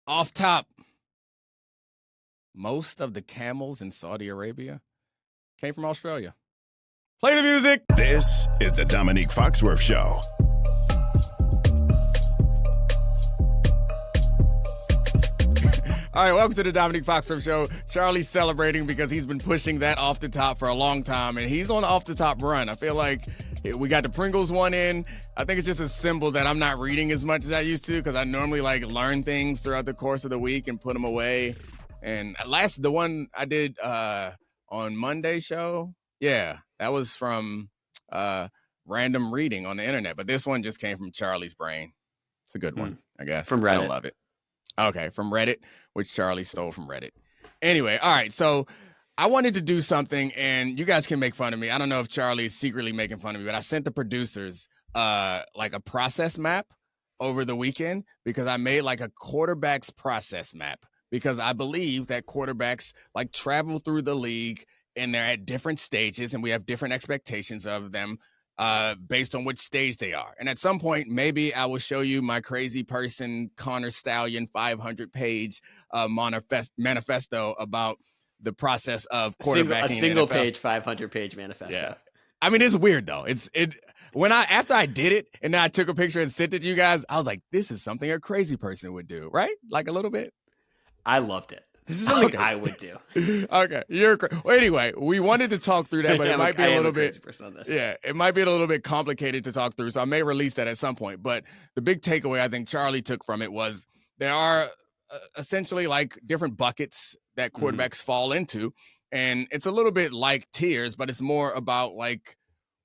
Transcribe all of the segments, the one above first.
Off top, most of the camels in Saudi Arabia came from Australia. Play the music. This is the Domonique Foxworth Show. All right, welcome to the Domonique Foxworth Show. Charlie's celebrating because he's been pushing that off the top for a long time, and he's on the off the top run. I feel like we got the Pringles one in. I think it's just a symbol that I'm not reading as much as I used to because I normally learn things throughout the course of the week and put them away. And the one I did on Monday's show, yeah, that was from random reading on the internet. But this one just came from Charlie's brain. It's a good one, I guess. From Reddit. I love it. Okay, from Reddit, which Charlie stole from Reddit. Anyway, all right, so I wanted to do something, and you guys can make fun of me. I don't know if Charlie is secretly making fun of me, but I sent the producers a process map over the weekend because I made a quarterback's process map because I believe that quarterbacks travel through the league and they're at different stages and we have different expectations of them based on which stage they are. And at some point, maybe I will show you my crazy person, Connor Stallion, 500-page manifesto about the process of quarterbacking. A single-page, 500-page manifesto. Yeah. I mean, it's weird, though. After I did it, and then I took a picture and sent it to you guys, I was like, this is something a crazy person would do, right? A little bit. I loved it. This is something I would do. Okay, well, anyway, we wanted to talk through that, but it might be a little bit. On this. Yeah, it might be a little bit complicated to talk through, so I may release that at some point. But the big takeaway I think Charlie took from it was there are essentially different buckets that quarterbacks fall into, and it's a little bit like tiers, but it's more about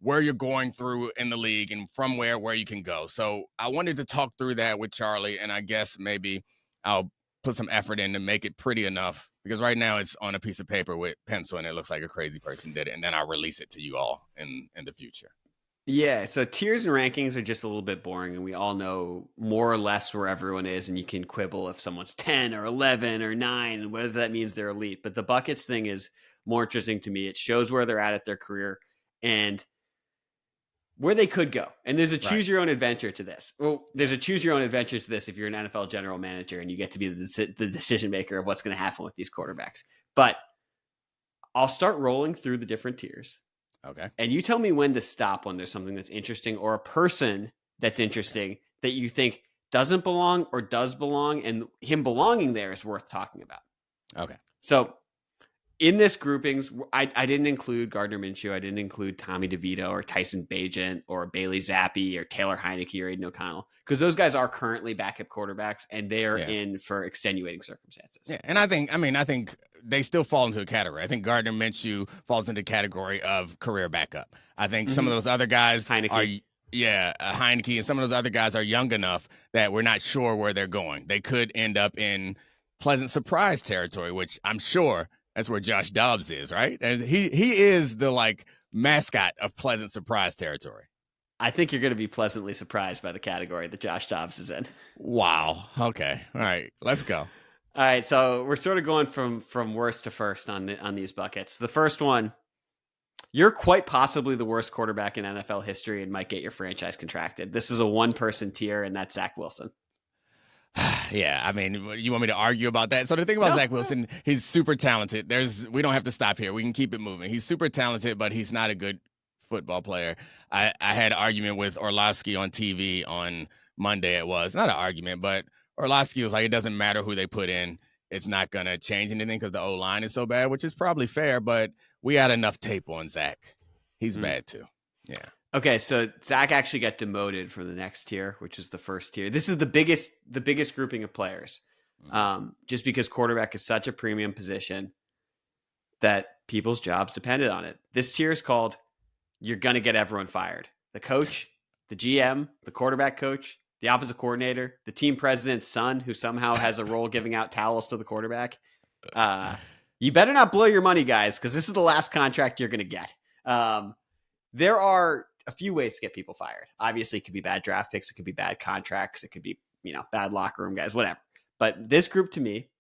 where you're going through in the league and from where you can go. So I wanted to talk through that with Charlie, and I guess maybe I'll put some effort in to make it pretty enough because right now it's on a piece of paper with pencil and it looks like a crazy person did it. And then I'll release it to you all in the future. Yeah. So tiers and rankings are just a little bit boring and we all know more or less where everyone is and you can quibble if someone's 10 or 11 or 9 and whether that means they're elite. But the buckets thing is more interesting to me. It shows where they're at their career and where they could go. And there's a choose your own adventure to this. Well, there's a choose your own adventure to this if you're an NFL general manager and you get to be the decision maker of what's going to happen with these quarterbacks. But I'll start rolling through the different tiers. Okay. And you tell me when to stop when there's something that's interesting or a person that's interesting that you think doesn't belong or does belong. And him belonging there is worth talking about. Okay. So in this groupings, I didn't include Gardner Minshew. I didn't include Tommy DeVito or Tyson Bagent or Bailey Zappi or Taylor Heineke or Aiden O'Connell because those guys are currently backup quarterbacks and they are in for extenuating circumstances. Yeah, and I think they still fall into a category. I think Gardner Minshew falls into the category of career backup. I think some of those other guys Heineke and some of those other guys are young enough that we're not sure where they're going. They could end up in pleasant surprise territory, which I'm sure that's where Josh Dobbs is, right? And he is the mascot of pleasant surprise territory. I think you're going to be pleasantly surprised by the category that Josh Dobbs is in. Wow. Okay. All right. Let's go. All right. So we're sort of going from worst to first on these buckets. The first one, you're quite possibly the worst quarterback in NFL history and might get your franchise contracted. This is a one-person tier, and that's Zach Wilson. Yeah, I mean, you want me to argue about that? So the thing about Zach Wilson, he's super talented. We don't have to stop here. We can keep it moving. He's super talented, but he's not a good football player. I had an argument with Orlovsky on TV on Monday. It was not an argument, but Orlovsky was like, it doesn't matter who they put in. It's not going to change anything because the O-line is so bad, which is probably fair, but we had enough tape on Zach. He's bad too. Yeah. Okay, so Zach actually got demoted from the next tier, which is the first tier. This is the biggest grouping of players, just because quarterback is such a premium position that people's jobs depended on it. This tier is called "You're Gonna Get Everyone Fired." The coach, the GM, the quarterback coach, the offensive coordinator, the team president's son, who somehow has a role giving out towels to the quarterback. You better not blow your money, guys, because this is the last contract you're going to get. There are a few ways to get people fired. Obviously, it could be bad draft picks. It could be bad contracts. It could be, bad locker room guys, whatever. But this group to me,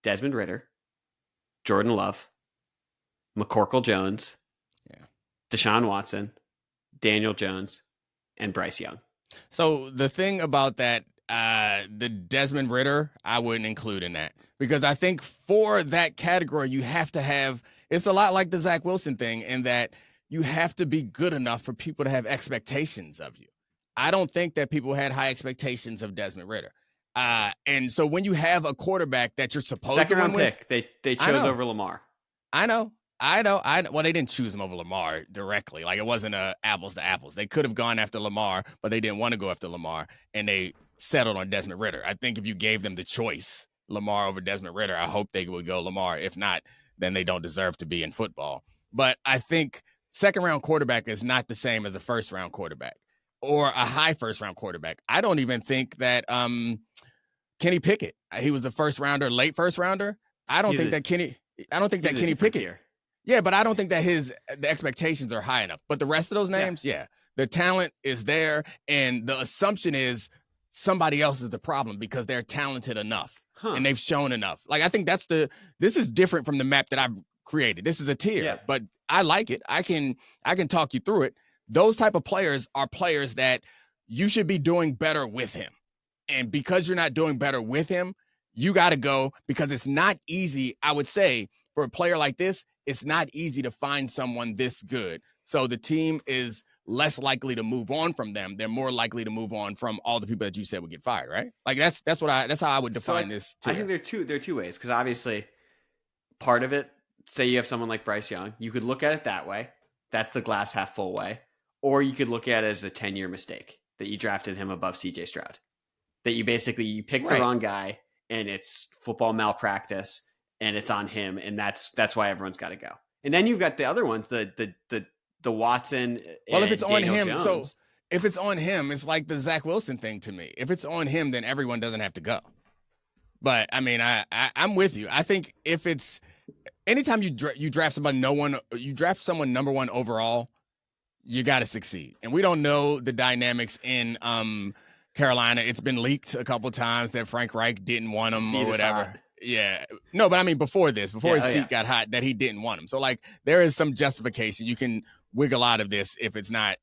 Desmond Ridder, Jordan Love, McCorkle Jones, Deshaun Watson, Daniel Jones, and Bryce Young. So the thing about that The Desmond Ritter, I wouldn't include in that because I think for that category, you have to have. It's a lot like the Zach Wilson thing in that you have to be good enough for people to have expectations of you. I don't think that people had high expectations of Desmond Ritter. And so when you have a quarterback that you're supposed second to round win pick, with, they chose over Lamar. I know. Well, they didn't choose him over Lamar directly. Like it wasn't apples to apples. They could have gone after Lamar, but they didn't want to go after Lamar, and they settled on Desmond Ritter. I think if you gave them the choice, Lamar over Desmond Ritter, I hope they would go Lamar. If not, then they don't deserve to be in football. But I think second round quarterback is not the same as a first round quarterback or a high first round quarterback. I don't even think that Kenny Pickett, he was a first rounder, late first rounder. I don't think that Kenny Pickett. Tier. Yeah, but I don't think that the expectations are high enough. But the rest of those names, yeah, the talent is there, and the assumption is somebody else is the problem because they're talented enough and they've shown enough. Like I think this is different from the map that I've created. This is a tier, but I like it. I can talk you through it. Those type of players are players that you should be doing better with him, and because you're not doing better with him, you got to go because it's not easy. I would say for a player like this, it's not easy to find someone this good. So the team is less likely to move on from them. They're more likely to move on from all the people that you said would get fired, right? Like that's how I would define this tier. I think there are two ways because obviously part of it, say you have someone like Bryce Young, you could look at it that way. That's the glass half full way. Or you could look at it as a 10-year mistake that you drafted him above CJ Stroud. That you picked the wrong guy and it's football malpractice and it's on him, and that's why everyone's got to go. And then you've got the other ones, the Watson. Well, if it's Daniel on him, Jones. so if it's on him, it's like the Zach Wilson thing to me. If it's on him, then everyone doesn't have to go. But I mean, I'm with you. I think if it's anytime you draft somebody, you draft someone number one overall, you got to succeed. And we don't know the dynamics in Carolina. It's been leaked a couple times that Frank Reich didn't want him or whatever. Hot. Yeah. No, but I mean, before his seat got hot, that he didn't want him. So, like, there is some justification. You can wiggle out of this if it's not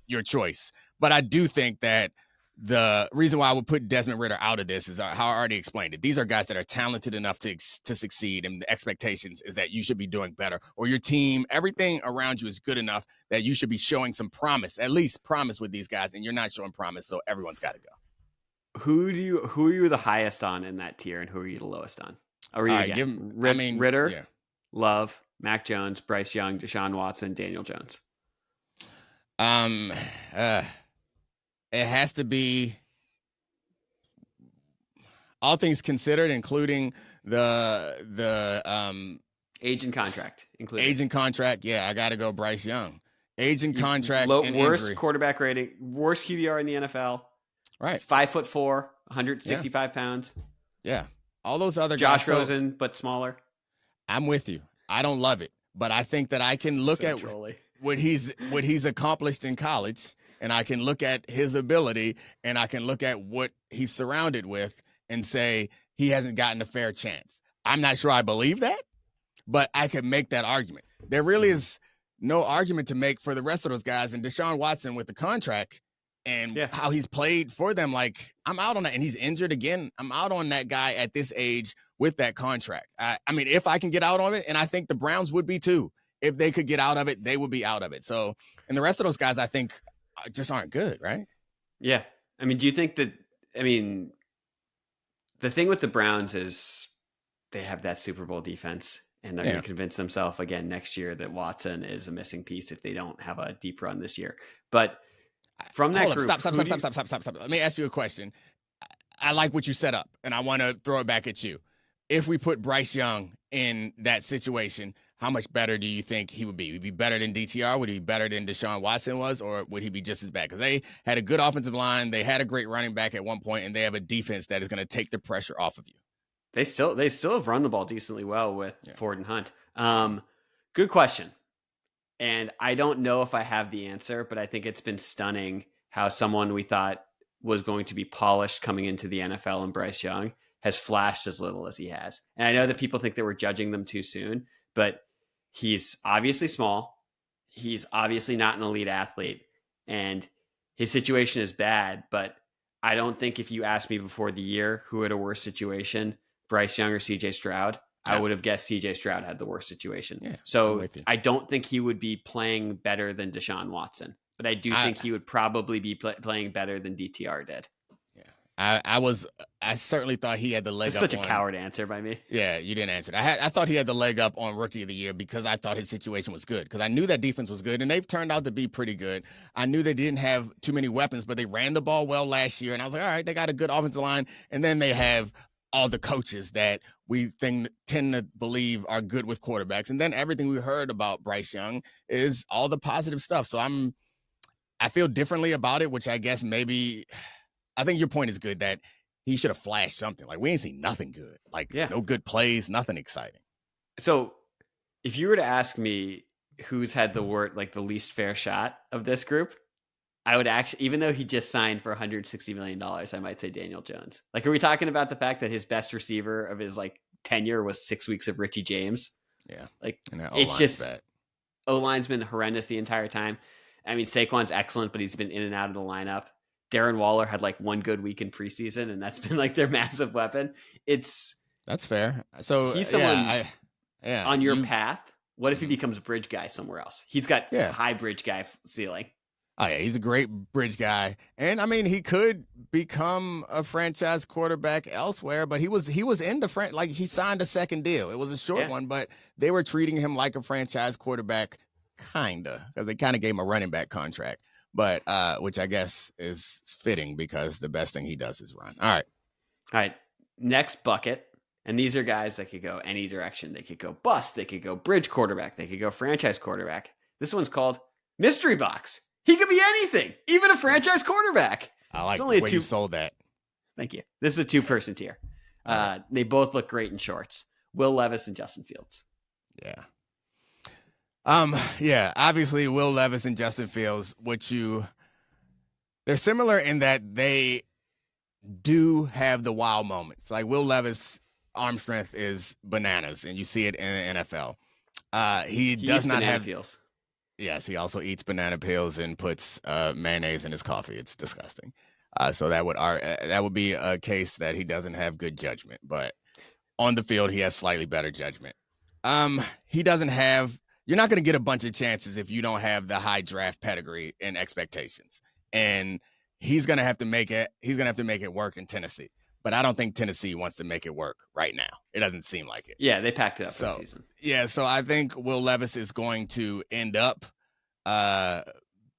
your choice. But I do think that the reason why I would put Desmond Ritter out of this is how I already explained it. These are guys that are talented enough to succeed, and the expectations is that you should be doing better, or your team, everything around you is good enough that you should be showing some promise, at least promise with these guys, and you're not showing promise, so everyone's got to go. Who are you the highest on in that tier, and who are you the lowest on? Ritter, Love, Mac Jones, Bryce Young, Deshaun Watson, Daniel Jones. It has to be all things considered, including the age and contract included. Age and contract, yeah, I got to go Bryce Young. Age and contract, worst injury. Quarterback rating, worst QBR in the NFL. Right, 5'4", 165 pounds. Yeah, all those other Josh guys. Rosen, but smaller. I'm with you. I don't love it, but I think that I can look at what he's accomplished in college, and I can look at his ability, and I can look at what he's surrounded with, and say he hasn't gotten a fair chance. I'm not sure I believe that, but I can make that argument. There really is no argument to make for the rest of those guys, and Deshaun Watson with the contract. And how he's played for them, like, I'm out on that. And he's injured again. I'm out on that guy at this age with that contract. I mean, if I can get out on it, and I think the Browns would be too. If they could get out of it, they would be out of it. So, and the rest of those guys, I think, just aren't good, right? Yeah. I mean, do you think that, the thing with the Browns is they have that Super Bowl defense, and they're going to convince themselves again next year that Watson is a missing piece if they don't have a deep run this year. But from that group, stop. Let me ask you a question. I like what you set up, and I want to throw it back at you. If we put Bryce Young in that situation, how much better do you think he would be? Would he be better than DTR? Would he be better than Deshaun Watson was, or would he be just as bad? Because they had a good offensive line, they had a great running back at one point, and they have a defense that is going to take the pressure off of you. They still have run the ball decently well with Ford and Hunt. Good question. And I don't know if I have the answer, but I think it's been stunning how someone we thought was going to be polished coming into the NFL and Bryce Young has flashed as little as he has. And I know that people think that we're judging them too soon, but he's obviously small. He's obviously not an elite athlete, and his situation is bad, but I don't think if you asked me before the year who had a worse situation, Bryce Young or CJ Stroud, I would have guessed CJ Stroud had the worst situation. Yeah, I'm so with you. I don't think he would be playing better than Deshaun Watson, but I do think he would probably be playing better than DTR did. Yeah, I certainly thought he had the leg That's up. Such a coward answer by me. Yeah, you didn't answer it. I thought he had the leg up on Rookie of the Year because I thought his situation was good, because I knew that defense was good, and they've turned out to be pretty good. I knew they didn't have too many weapons, but they ran the ball well last year, and I was like, all right, they got a good offensive line, and then they have all the coaches that we tend to believe are good with quarterbacks, and then everything we heard about Bryce Young is all the positive stuff. So I feel differently about it, which I guess maybe I think your point is good that he should have flashed something. Like, we ain't seen nothing good. Like, no good plays, nothing exciting. So if you were to ask me who's had the least fair shot of this group, I would actually, even though he just signed for $160 million, I might say Daniel Jones. Like, are we talking about the fact that his best receiver of his tenure was 6 weeks of Richie James? Yeah. Like, and it's just, O-line's been horrendous the entire time. I mean, Saquon's excellent, but he's been in and out of the lineup. Darren Waller had one good week in preseason, and that's been their massive weapon. That's fair. So he's someone on your path. What if he becomes a bridge guy somewhere else? He's got high bridge guy ceiling. Oh yeah, he's a great bridge guy, and I mean, he could become a franchise quarterback elsewhere. But he was in the he signed a second deal. It was a short one, but they were treating him like a franchise quarterback, kinda, because they kind of gave him a running back contract. But which I guess is fitting because the best thing he does is run. All right. Next bucket, and these are guys that could go any direction. They could go bust. They could go bridge quarterback. They could go franchise quarterback. This one's called mystery box. He could be anything, even a franchise quarterback. I like the way you sold that. Thank you. This is a 2-person tier. They both look great in shorts. Will Levis and Justin Fields. Yeah. Yeah, obviously Will Levis and Justin Fields, they're similar in that they do have the wow moments. Like, Will Levis' arm strength is bananas, and you see it in the NFL. He does not have peels. Yes, he also eats banana peels and puts mayonnaise in his coffee. It's disgusting. So that would be a case that he doesn't have good judgment, but on the field he has slightly better judgment. He doesn't have. You're not going to get a bunch of chances if you don't have the high draft pedigree and expectations. And he's going to have to make it. He's going to have to make it work in Tennessee. But I don't think Tennessee wants to make it work right now. It doesn't seem like it. Yeah, they packed it up for the season. Yeah, so I think Will Levis is going to end up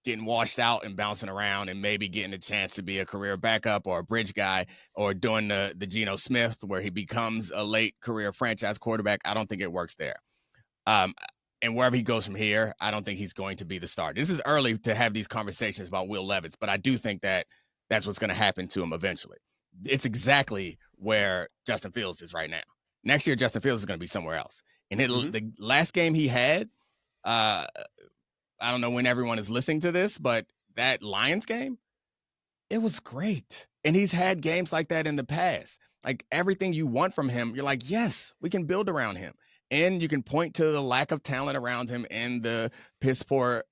getting washed out and bouncing around and maybe getting a chance to be a career backup or a bridge guy or doing the Geno Smith where he becomes a late career franchise quarterback. I don't think it works there. And wherever he goes from here, I don't think he's going to be the starter. This is early to have these conversations about Will Levis, but I do think that that's what's going to happen to him eventually. It's exactly where Justin Fields is right now. Next year, Justin Fields is going to be somewhere else. And the last game he had, I don't know when everyone is listening to this, but that Lions game, it was great. And he's had games like that in the past. Like, everything you want from him, you're like, yes, we can build around him. And you can point to the lack of talent around him and the piss poor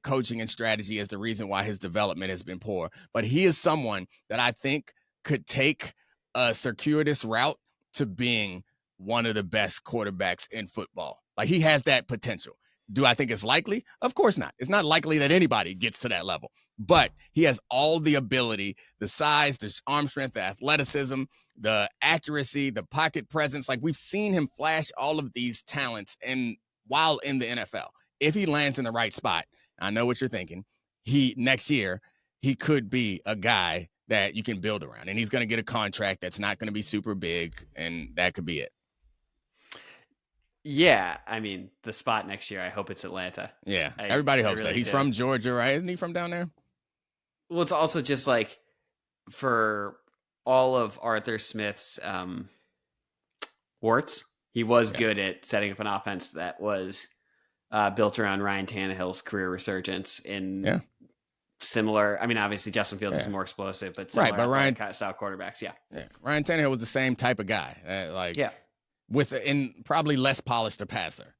coaching and strategy as the reason why his development has been poor. But he is someone that I think could take a circuitous route to being one of the best quarterbacks in football. Like, he has that potential. Do I think it's likely? Of course not. It's not likely that anybody gets to that level. But he has all the ability, the size, the arm strength, the athleticism, the accuracy, the pocket presence. Like, we've seen him flash all of these talents while in the NFL. If he lands in the right spot, I know what you're thinking. Next year, he could be a guy that you can build around. And he's going to get a contract that's not going to be super big, and that could be it. Yeah, I mean, the spot next year, I hope it's Atlanta. Yeah, everybody hopes that. He's from Georgia, right? Isn't he from down there? Well, it's also just like, for all of Arthur Smith's warts, he was good at setting up an offense that was built around Ryan Tannehill's career resurgence in similar. I mean, obviously Justin Fields is more explosive, but similar Ryan style quarterbacks. Yeah, Ryan Tannehill was the same type of guy. With and probably less polished a passer.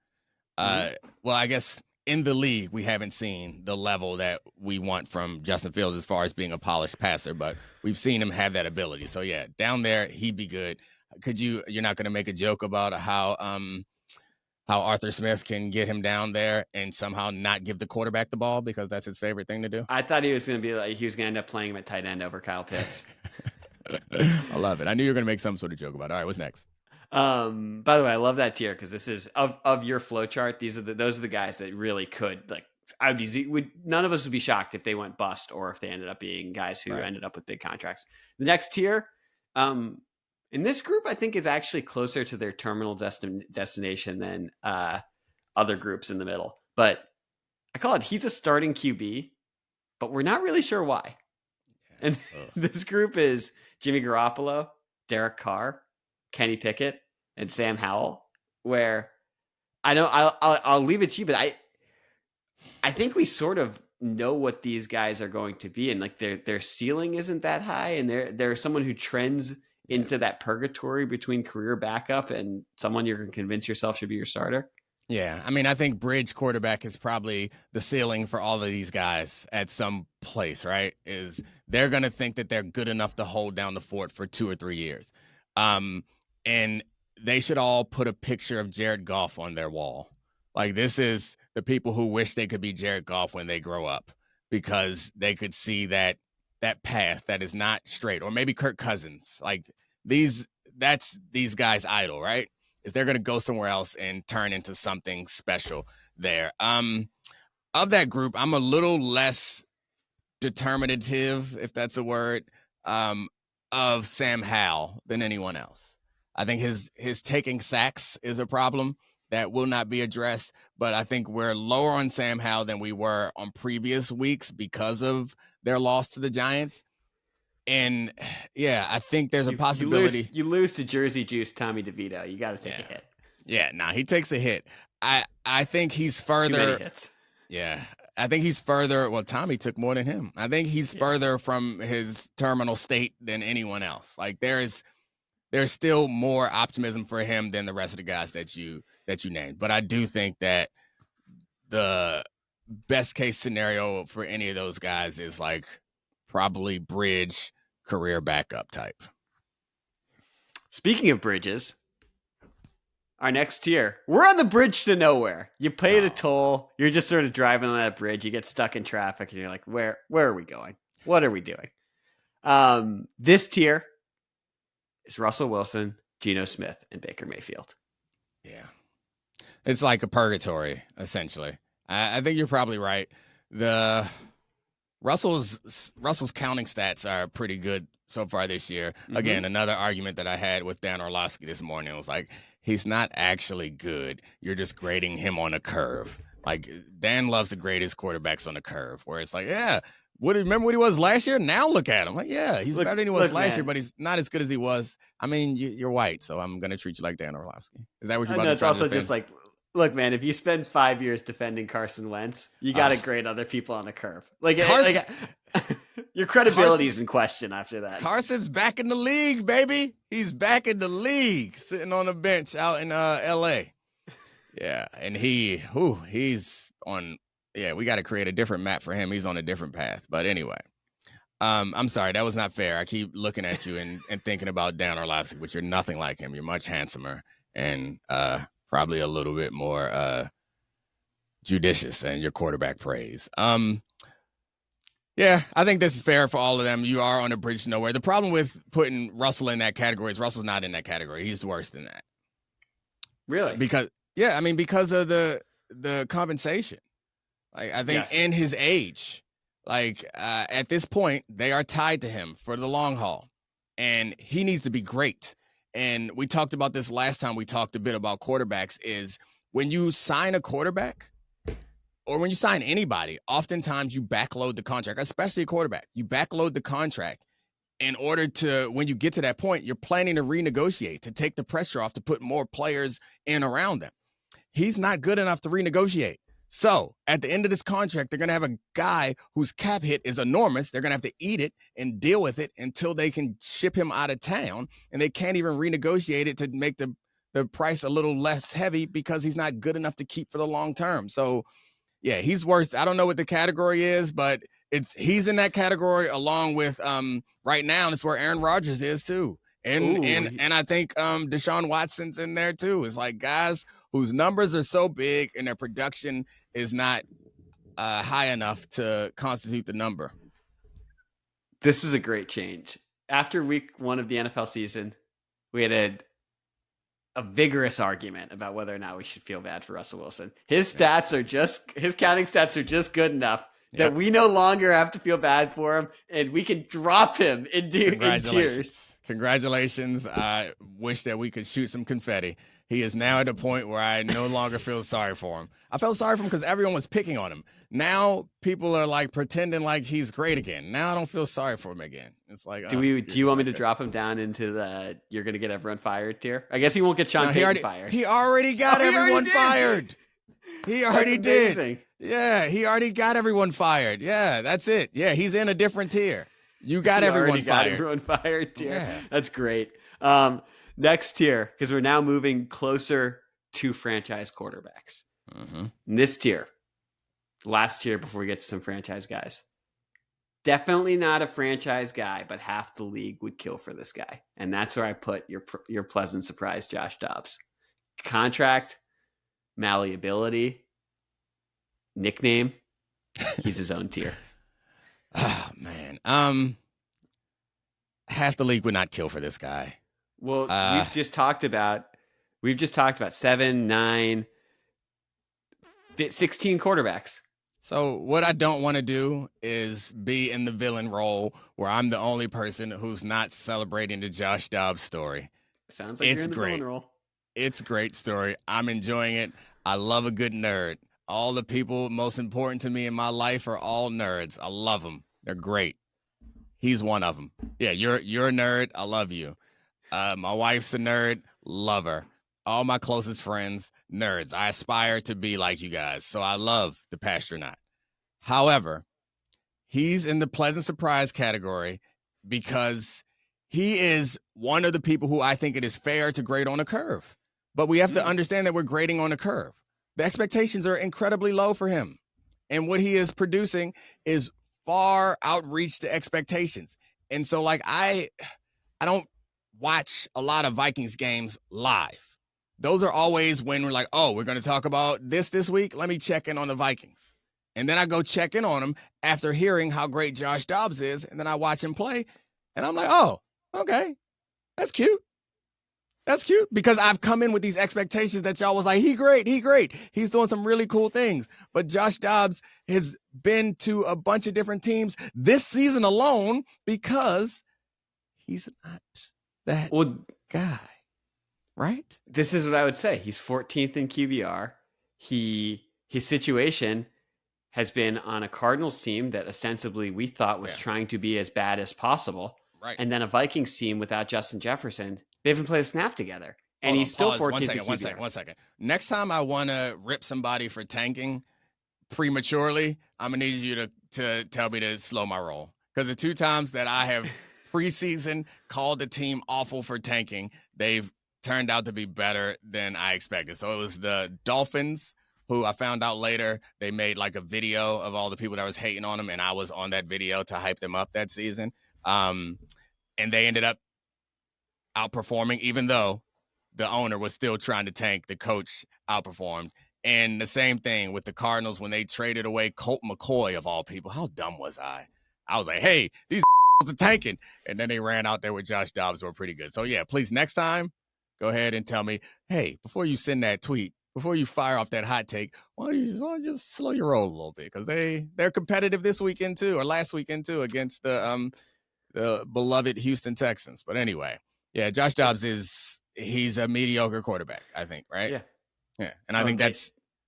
Well, I guess in the league, we haven't seen the level that we want from Justin Fields as far as being a polished passer, but we've seen him have that ability. So yeah, down there, he'd be good. You're not going to make a joke about how Arthur Smith can get him down there and somehow not give the quarterback the ball because that's his favorite thing to do? I thought he was going to end up playing him at tight end over Kyle Pitts. I love it. I knew you were going to make some sort of joke about it. All right, what's next? By the way, I love that tier because this is of your flow chart. Those are the guys that really could, like, none of us would be shocked if they went bust or if they ended up being guys who ended up with big contracts. The next tier, in this group, I think is actually closer to their terminal destination than other groups in the middle. But I call it, he's a starting QB, but we're not really sure why. And this group is Jimmy Garoppolo, Derek Carr, Kenny Pickett, and Sam Howell, where I know I'll leave it to you, but I think we sort of know what these guys are going to be, and like their ceiling isn't that high, and they're someone who trends into that purgatory between career backup and someone you're going to convince yourself should be your starter. Yeah, I mean, I think bridge quarterback is probably the ceiling for all of these guys at some place, right? Is they're going to think that they're good enough to hold down the fort for 2 or 3 years. And they should all put a picture of Jared Goff on their wall. Like, this is the people who wish they could be Jared Goff when they grow up because they could see that path that is not straight. Or maybe Kirk Cousins. Like, that's these guys' idol, right? Is they're going to go somewhere else and turn into something special there. Of that group, I'm a little less determinative, if that's a word, of Sam Howell than anyone else. I think his taking sacks is a problem that will not be addressed, but I think we're lower on Sam Howell than we were on previous weeks because of their loss to the Giants. And yeah, I think there's a possibility. You lose to Jersey Juice Tommy DeVito. You got to take a hit. Yeah, he takes a hit. I think he's further. Too many hits. Yeah, I think he's further. Well, Tommy took more than him. I think he's further from his terminal state than anyone else. Like there's still more optimism for him than the rest of the guys that you named. But I do think that the best case scenario for any of those guys is like probably bridge career backup type. Speaking of bridges, our next tier, we're on the bridge to nowhere. You paid a toll. You're just sort of driving on that bridge. You get stuck in traffic and you're like, where are we going? What are we doing? This tier is Russell Wilson, Geno Smith, and Baker Mayfield. Yeah. It's like a purgatory, essentially. I think you're probably right. Russell's counting stats are pretty good so far this year. Mm-hmm. Again, another argument that I had with Dan Orlovsky this morning was like, he's not actually good. You're just grading him on a curve. Like, Dan loves to grade his quarterbacks on a curve, where it's like, yeah, remember what he was last year? Now look at him. Like, yeah, he's better than he was last year, but he's not as good as he was. I mean, you're white, so I'm going to treat you like Dan Orlovsky. Is that what you're about to It's also just like, look, man, if you spend 5 years defending Carson Wentz, you got to grade other people on a curve. Like your credibility is in question after that. Carson's back in the league, baby. He's back in the league, sitting on the bench out in L.A. Yeah, and he's on. Yeah, we got to create a different map for him. He's on a different path. But anyway, I'm sorry, that was not fair. I keep looking at you and thinking about Dan Orlovsky, but you're nothing like him. You're much handsomer and probably a little bit more judicious in your quarterback praise. Yeah, I think this is fair for all of them. You are on a bridge to nowhere. The problem with putting Russell in that category is Russell's not in that category. He's worse than that. Really? Because of the compensation. Like, I think in his age, like at this point, they are tied to him for the long haul, and he needs to be great. And we talked about this last time we talked a bit about quarterbacks, is when you sign a quarterback or when you sign anybody, oftentimes you backload the contract, especially a quarterback. You backload the contract in order to, when you get to that point, you're planning to renegotiate, to take the pressure off, to put more players in around them. He's not good enough to renegotiate. So at the end of this contract, they're going to have a guy whose cap hit is enormous. They're going to have to eat it and deal with it until they can ship him out of town. And they can't even renegotiate it to make the price a little less heavy because he's not good enough to keep for the long term. So Yeah, he's worse. I don't know what the category is, but he's in that category along with right now. It's where Aaron Rodgers is too, and I think Deshaun Watson's in there too. It's like guys whose numbers are so big and their production is not high enough to constitute the number. This is a great change. After week 1 of the NFL season, we had a vigorous argument about whether or not we should feel bad for Russell Wilson. His counting stats are just good enough that we no longer have to feel bad for him, and we can drop him in tears. Congratulations. I wish that we could shoot some confetti. He is now at a point where I no longer feel sorry for him. I felt sorry for him because everyone was picking on him. Now people are like pretending like he's great again. Now I don't feel sorry for him again. It's like, do you want me to drop him down into the you're going to get everyone fired tier? I guess he won't get Sean Payton fired. He already got everyone fired. He already did. Yeah, he already got everyone fired. Yeah, that's it. Yeah, he's in a different tier. You got everyone fired tier. Yeah. That's great. Next tier, because we're now moving closer to franchise quarterbacks. Mm-hmm. This tier, last tier before we get to some franchise guys. Definitely not a franchise guy, but half the league would kill for this guy. And that's where I put your pleasant surprise, Josh Dobbs. Contract, malleability, nickname, he's his own tier. Oh, man. Half the league would not kill for this guy. Well, we've just talked about 7, 9, 16 quarterbacks. So what I don't want to do is be in the villain role where I'm the only person who's not celebrating the Josh Dobbs story. Sounds like it's you're in the villain role. It's a great story. I'm enjoying it. I love a good nerd. All the people most important to me in my life are all nerds. I love them. They're great. He's one of them. Yeah, you're a nerd. I love you. My wife's a nerd. Love her. All my closest friends, nerds. I aspire to be like you guys. So I love the Pastronaut. However, he's in the pleasant surprise category because he is one of the people who I think it is fair to grade on a curve. But we have to understand that we're grading on a curve. The expectations are incredibly low for him. And what he is producing is far outreach to expectations. And so, like, I don't watch a lot of Vikings games live. Those are always when we're like, oh, we're going to talk about this week. Let me check in on the Vikings. And then I go check in on them after hearing how great Josh Dobbs is. And then I watch him play. And I'm like, oh, okay, that's cute. That's cute because I've come in with these expectations that y'all was like, he great. He's doing some really cool things. But Josh Dobbs has been to a bunch of different teams this season alone because he's not that guy, right? This is what I would say. He's 14th in QBR. His situation has been on a Cardinals team that ostensibly we thought was trying to be as bad as possible. Right. And then a Vikings team without Justin Jefferson. They haven't played a snap together. And he's still 14th. One second. Next time I want to rip somebody for tanking prematurely, I'm going to need you to tell me to slow my roll. Because the 2 times that I have preseason called the team awful for tanking, they've turned out to be better than I expected. So it was the Dolphins, who I found out later, they made like a video of all the people that was hating on them, and I was on that video to hype them up that season. And they ended up outperforming, even though the owner was still trying to tank. The coach outperformed. And the same thing with the Cardinals when they traded away Colt McCoy, of all people. How dumb was I? I was like, hey, these are tanking. And then they ran out there with Josh Dobbs, who were pretty good. So, yeah, please, next time, go ahead and tell me, hey, before you send that tweet, before you fire off that hot take, why don't you just slow your roll a little bit? Because they're competitive this weekend, too, or last weekend, too, against the beloved Houston Texans. But anyway. Yeah, Josh Dobbs he's a mediocre quarterback, I think, right? Yeah. And I think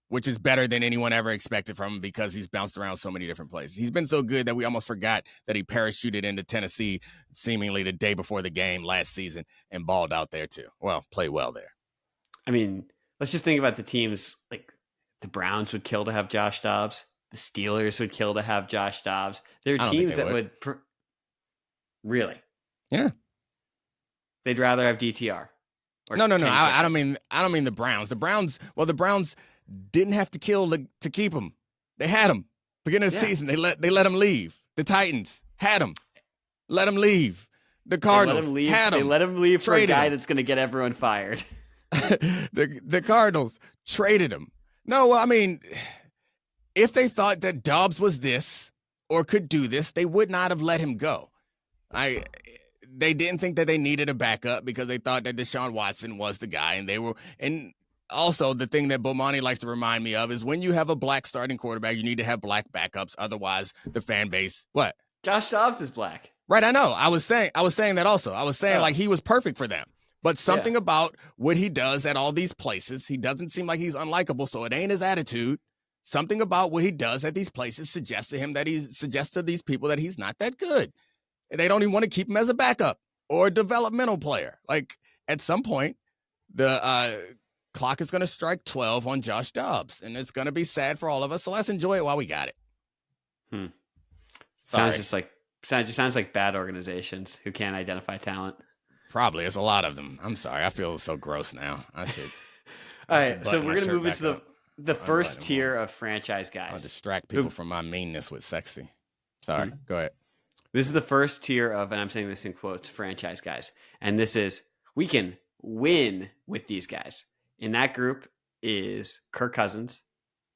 which is better than anyone ever expected from him because he's bounced around so many different places. He's been so good that we almost forgot that he parachuted into Tennessee seemingly the day before the game last season and balled out there too. Well, played well there. I mean, let's just think about the teams. Like the Browns would kill to have Josh Dobbs. The Steelers would kill to have Josh Dobbs. There are teams that would. Really? Yeah. They'd rather have DTR. No. I don't mean the Browns. The Browns didn't have to kill to keep him. They had him. Beginning of the season, they let him leave. The Titans had him. Let him leave. The Cardinals had him. They let him leave for a guy him. that's going to get everyone fired. the Cardinals traded him. No, well, I mean, if they thought that Dobbs was this or could do this, they would not have let him go. They didn't think that they needed a backup because they thought that Deshaun Watson was the guy, and also, the thing that Bomani likes to remind me of is when you have a black starting quarterback, you need to have black backups. Otherwise, the fan base, what? Josh Dobbs is black. Right, I know. I was saying that also. I was saying like he was perfect for them. But something about what he does at all these places, he doesn't seem like he's unlikable, so it ain't his attitude. Something about what he does at these places suggests to these people that he's not that good. And they don't even want to keep him as a backup or a developmental player. Like, at some point, the clock is going to strike 12 on Josh Dobbs, and it's going to be sad for all of us. So let's enjoy it while we got it. Sounds like bad organizations who can't identify talent. Probably. It's a lot of them. I'm sorry. I feel so gross now. I should. All right. So we're going to move into the first tier of franchise guys. I'll distract people from my meanness with sexy. Sorry. Go ahead. This is the first tier of, and I'm saying this in quotes, franchise guys. And this is, we can win with these guys. In that group is Kirk Cousins,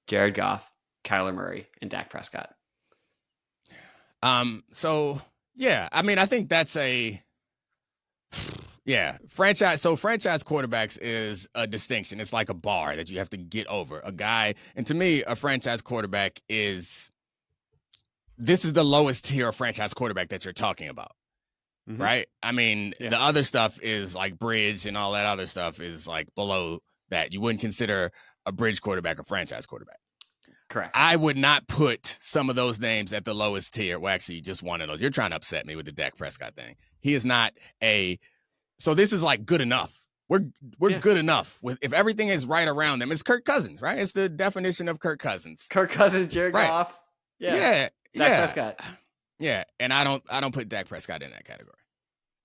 Jared Goff, Kyler Murray, and Dak Prescott. So yeah, I mean, I think that's franchise. So franchise quarterbacks is a distinction. It's like a bar that you have to get over. A guy, and to me, a franchise quarterback this is the lowest tier of franchise quarterback that you're talking about. Mm-hmm. Right? I mean, the other stuff is like bridge and all that other stuff is like below that. You wouldn't consider a bridge quarterback a franchise quarterback. Correct. I would not put some of those names at the lowest tier. Well, actually, just one of those. You're trying to upset me with the Dak Prescott thing. He is not so this is like good enough. We're good enough. If everything is right around them, it's Kirk Cousins, right? It's the definition of Kirk Cousins. Kirk Cousins, Jared Goff. Yeah. Dak Prescott. Yeah, and I don't put Dak Prescott in that category.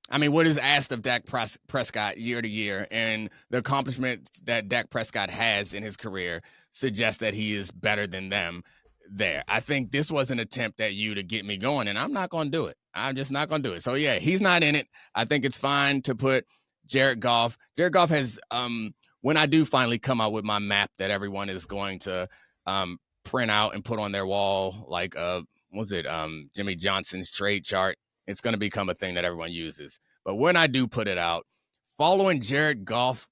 I mean, what is asked of Dak Prescott year to year, and the accomplishment that Dak Prescott has in his career suggests that he is better than them there. I think this was an attempt at you to get me going, and I'm not going to do it. I'm just not going to do it. So, yeah, he's not in it. I think it's fine to put Jared Goff. Jared Goff has, when I do finally come out with my map that everyone is going to print out and put on their wall, like, Jimmy Johnson's trade chart, it's going to become a thing that everyone uses. But when I do put it out, following Jared Goff's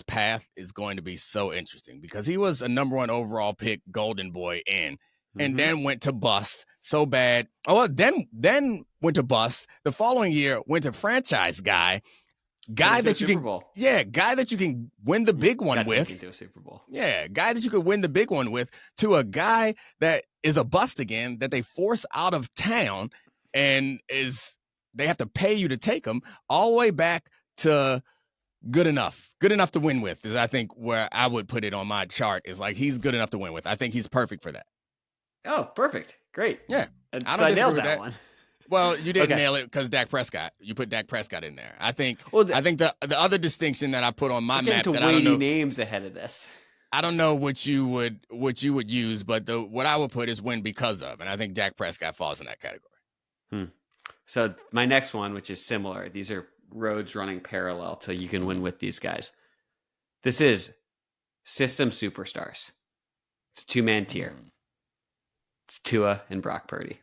path is going to be so interesting because he was a number 1 overall pick, Golden Boy and then went to bust so bad. Oh, then went to bust. The following year went to franchise guy that you can, guy that you can win the big one with. Into a Super Bowl. Yeah, guy that you could win the big one with, to a guy that is a bust again that they force out of town. And they have to pay you to take them all the way back to good enough to win with is, I think, where I would put it on my chart is like, he's good enough to win with. I think he's perfect for that. Oh, perfect. Great. Yeah. I nailed that one. Well, you didn't nail it because Dak Prescott. You put Dak Prescott in there. I think the other distinction that I put on my map that I don't know names ahead of this. I don't know what you would use, but what I would put is win because of, and I think Dak Prescott falls in that category. So my next one, which is similar, these are roads running parallel till you can win with these guys. This is system superstars. It's a 2-man tier. It's Tua and Brock Purdy.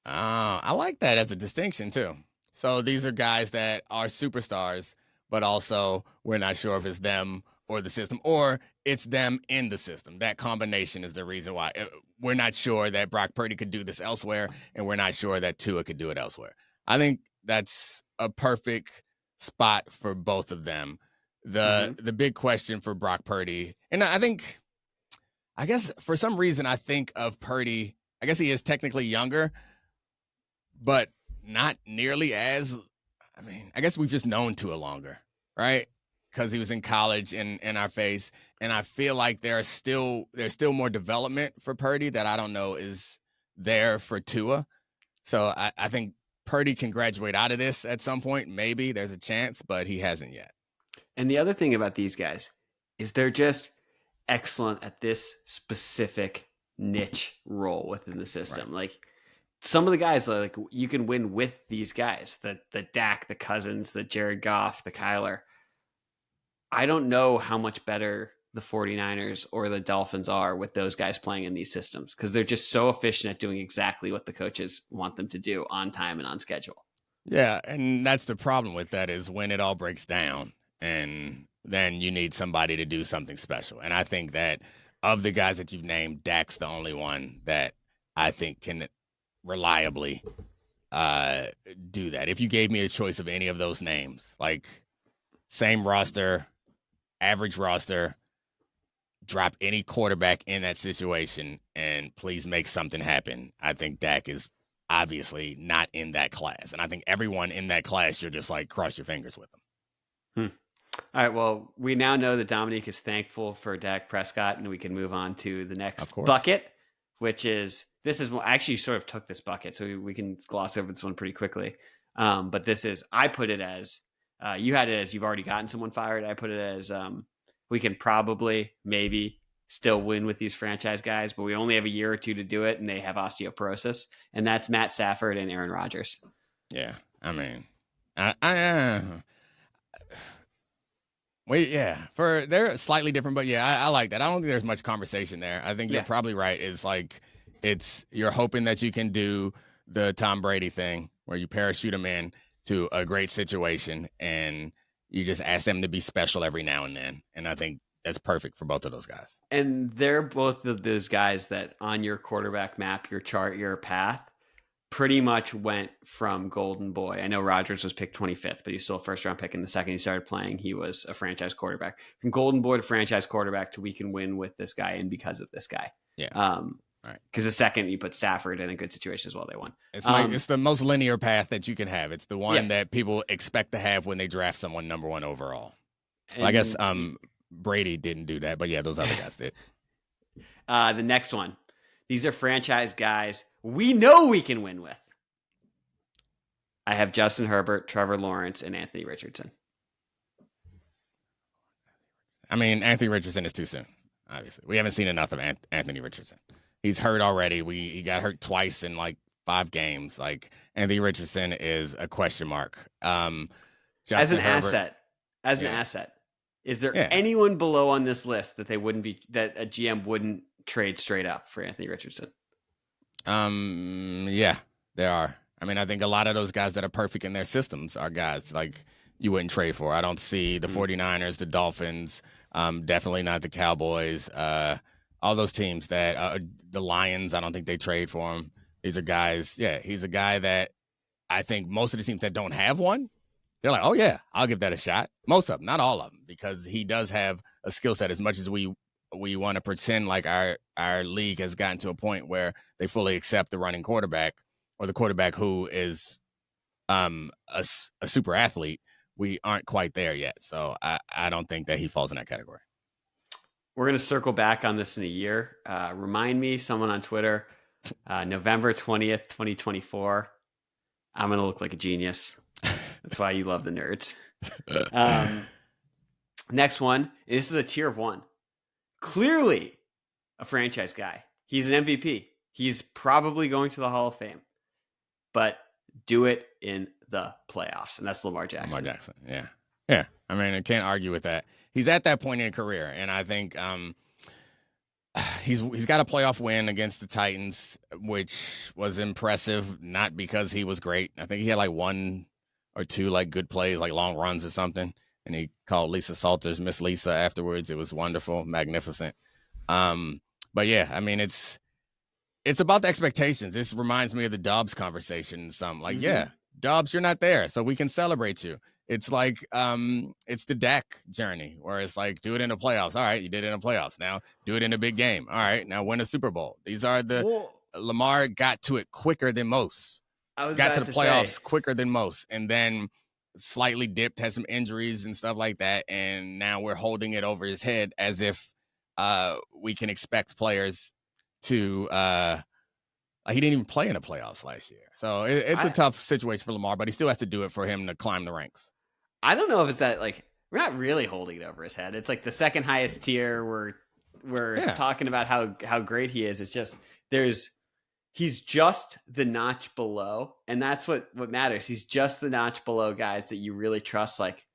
I like that as a distinction too. So these are guys that are superstars, but also we're not sure if it's them or the system, or it's them in the system. That combination is the reason why we're not sure that Brock Purdy could do this elsewhere, and we're not sure that Tua could do it elsewhere. I think that's a perfect spot for both of them. The big question for Brock Purdy, and I guess for some reason I think of Purdy, I guess he is technically younger, but not nearly as, I guess we've just known Tua longer, right? Because he was in college in our face, and I feel like there's still more development for Purdy that I don't know is there for Tua. So I think Purdy can graduate out of this at some point. Maybe there's a chance, but he hasn't yet. And the other thing about these guys is they're just excellent at this specific niche role within the system. Right. Like some of the guys, like you can win with these guys, the Dak, the Cousins, the Jared Goff, the Kyler. I don't know how much better the 49ers or the Dolphins are with those guys playing in these systems because they're just so efficient at doing exactly what the coaches want them to do on time and on schedule. Yeah, and that's the problem with that is when it all breaks down and then you need somebody to do something special. And I think that of the guys that you've named, Dak's the only one that I think can reliably do that. If you gave me a choice of any of those names, like same roster, average roster, drop any quarterback in that situation and please make something happen, I think Dak is obviously not in that class. And I think everyone in that class, you're just like, cross your fingers with them. All right. Well, we now know that Domonique is thankful for Dak Prescott, and we can move on to the next bucket, which is, I actually sort of took this bucket, so we can gloss over this one pretty quickly. But I put it as, you had it as you've already gotten someone fired. I put it as we can probably maybe still win with these franchise guys, but we only have a year or two to do it, and they have osteoporosis, and that's Matt Stafford and Aaron Rodgers. Yeah, I mean, they're slightly different, but yeah, I like that. I don't think there's much conversation there. I think you're probably right. It's like you're hoping that you can do the Tom Brady thing where you parachute them in to a great situation and you just ask them to be special every now and then. And I think that's perfect for both of those guys. And they're both of those guys that on your quarterback map, your chart, your path, pretty much went from golden boy. I know Rodgers was picked 25th, but he's still a first round pick. And the second he started playing, he was a franchise quarterback. From golden boy to franchise quarterback to we can win with this guy and because of this guy. Yeah. Right. Because the second you put Stafford in a good situation as well, they won. It's the most linear path that you can have. It's the one that people expect to have when they draft someone number one overall. Well, I guess Brady didn't do that, but yeah, those other guys did. The next one. These are franchise guys we know we can win with. I have Justin Herbert, Trevor Lawrence, and Anthony Richardson. I mean, Anthony Richardson is too soon, obviously. We haven't seen enough of Anthony Richardson. He's hurt already. He got hurt twice in like 5 games. Like Anthony Richardson is a question mark. As an asset, is there anyone below on this list that that a GM wouldn't trade straight up for Anthony Richardson? Yeah, there are. I mean, I think a lot of those guys that are perfect in their systems are guys like you wouldn't trade for. I don't see the 49ers, the Dolphins, definitely not the Cowboys, all those teams that the Lions, I don't think they trade for him. These are guys. Yeah, he's a guy that I think most of the teams that don't have one, they're like, oh, yeah, I'll give that a shot. Most of them, not all of them, because he does have a skill set as much as we want to pretend like our league has gotten to a point where they fully accept the running quarterback or the quarterback who is a super athlete. We aren't quite there yet. So I don't think that he falls in that category. We're going to circle back on this in a year. Remind me, someone on Twitter, November 20th, 2024. I'm going to look like a genius. That's why you love the nerds. Next one. This is a tier of 1. Clearly a franchise guy. He's an MVP. He's probably going to the Hall of Fame. But do it in the playoffs. And that's Lamar Jackson. Lamar Jackson, yeah. Yeah, I mean, I can't argue with that. He's at that point in his career, and I think he's got a playoff win against the Titans, which was impressive, not because he was great. I think he had like 1 or 2 like good plays, like long runs or something, and he called Lisa Salters Miss Lisa afterwards. It was wonderful, magnificent. But yeah, I mean, it's about the expectations. This reminds me of the Dobbs conversation. Like, yeah, Dobbs, you're not there, so we can celebrate you. It's like it's the Dak journey where it's like, do it in the playoffs. All right, you did it in the playoffs. Now do it in a big game. All right, now win a Super Bowl. These are Lamar got to it quicker than most. Got to the playoffs quicker than most, and then slightly dipped, had some injuries and stuff like that, and now we're holding it over his head as if we can expect players to he didn't even play in the playoffs last year. So it's a tough situation for Lamar, but he still has to do it for him to climb the ranks. I don't know if it's that, like, we're not really holding it over his head. It's like the second highest tier. We're we're talking about how great he is. It's just he's just the notch below, and that's what matters. He's just the notch below guys that you really trust. Like,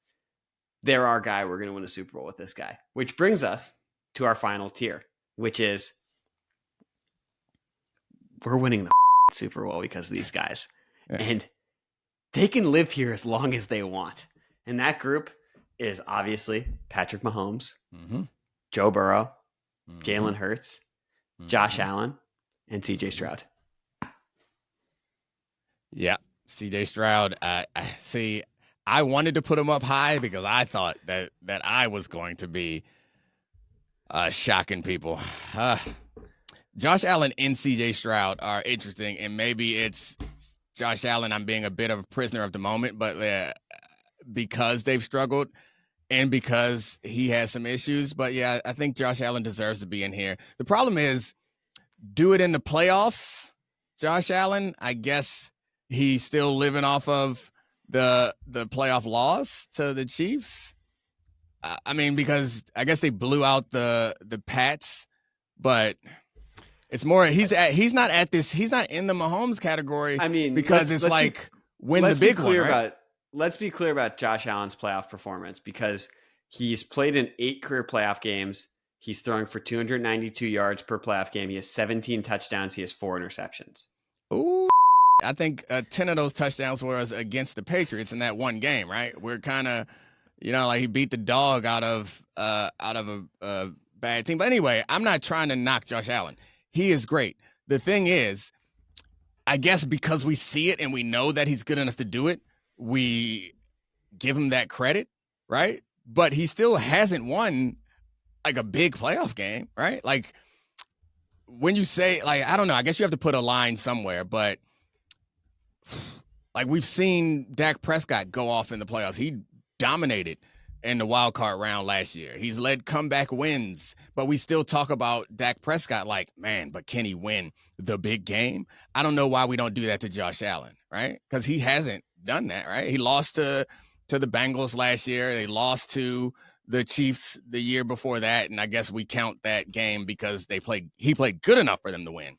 they're our guy. We're going to win a Super Bowl with this guy, which brings us to our final tier, which is we're winning the Super Bowl because of these guys. Yeah. And they can live here as long as they want. And that group is obviously Patrick Mahomes, Joe Burrow, Jalen Hurts, Josh Allen, and CJ Stroud. Yeah, CJ Stroud. I wanted to put him up high because I thought that I was going to be shocking people. Josh Allen and CJ Stroud are interesting, and maybe it's Josh Allen, I'm being a bit of a prisoner of the moment, but because they've struggled and because he has some issues. But yeah, I think Josh Allen deserves to be in here. The problem is, do it in the playoffs, Josh Allen. I guess he's still living off of the playoff loss to the Chiefs. I mean, because I guess they blew out the Pats, but it's more he's not in the Mahomes category. I mean, because win the big one, right? Let's be clear about Josh Allen's playoff performance, because he's played in 8 career playoff games. He's throwing for 292 yards per playoff game. He has 17 touchdowns. He has 4 interceptions. Ooh, I think 10 of those touchdowns were against the Patriots in that one game, right? We're kind of, like he beat the dog out of a bad team. But anyway, I'm not trying to knock Josh Allen. He is great. The thing is, I guess because we see it and we know that he's good enough to do it, we give him that credit, right? But he still hasn't won like a big playoff game, right? Like, when you say, like, I don't know, I guess you have to put a line somewhere, but like, we've seen Dak Prescott go off in the playoffs. He dominated in the wild card round last year. He's led comeback wins, but we still talk about Dak Prescott like, man, but can he win the big game? I don't know why we don't do that to Josh Allen, right? Because he hasn't done that, right? He lost to the Bengals last year. They lost to the Chiefs the year before that, and I guess we count that game because he played good enough for them to win.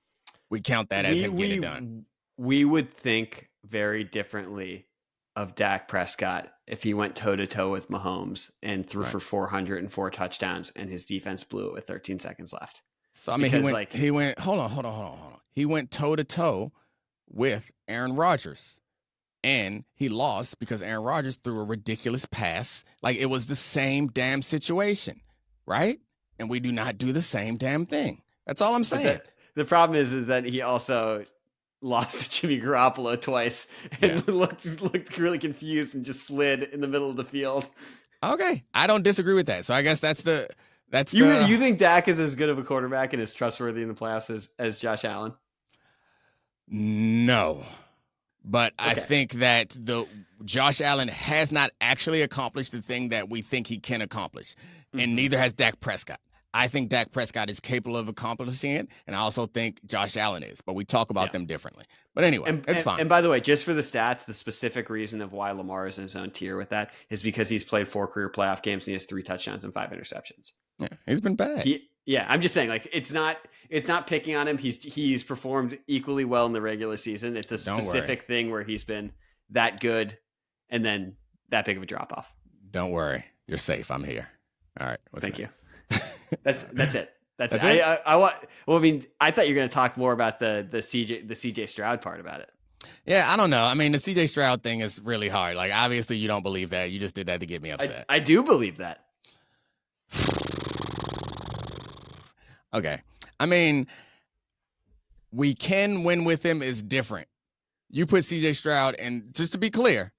We count that as him getting it done. We would think very differently of Dak Prescott if he went toe-to-toe with Mahomes and threw for 404 touchdowns and his defense blew it with 13 seconds left. So, I mean, he went hold on. He went toe-to-toe with Aaron Rodgers. And he lost because Aaron Rodgers threw a ridiculous pass. Like, it was the same damn situation, right? And we do not do the same damn thing. That's all I'm saying. The problem is that he also lost to Jimmy Garoppolo twice and looked really confused and just slid in the middle of the field. Okay, I don't disagree with that. So I guess you think Dak is as good of a quarterback and as trustworthy in the playoffs as Josh Allen? No. But okay. I think that Josh Allen has not actually accomplished the thing that we think he can accomplish, and neither has Dak Prescott. I think Dak Prescott is capable of accomplishing it, and I also think Josh Allen is, but we talk about them differently. But anyway, it's fine. And by the way, just for the stats, the specific reason of why Lamar is in his own tier with that is because he's played 4 career playoff games and he has 3 touchdowns and 5 interceptions. Yeah, he's been bad. I'm just saying, like, it's not picking on him. He's performed equally well in the regular season. It's a specific thing where he's been that good and then that big of a drop off. Don't worry, you're safe. I'm here. All right. Thank you. That's it. That's it. I thought you were going to talk more about the CJ Stroud part about it. Yeah, I don't know. I mean, the CJ Stroud thing is really hard. Like, obviously, you don't believe that. You just did that to get me upset. I do believe that. Okay. I mean, we can win with him is different. You put CJ Stroud, and just to be clear,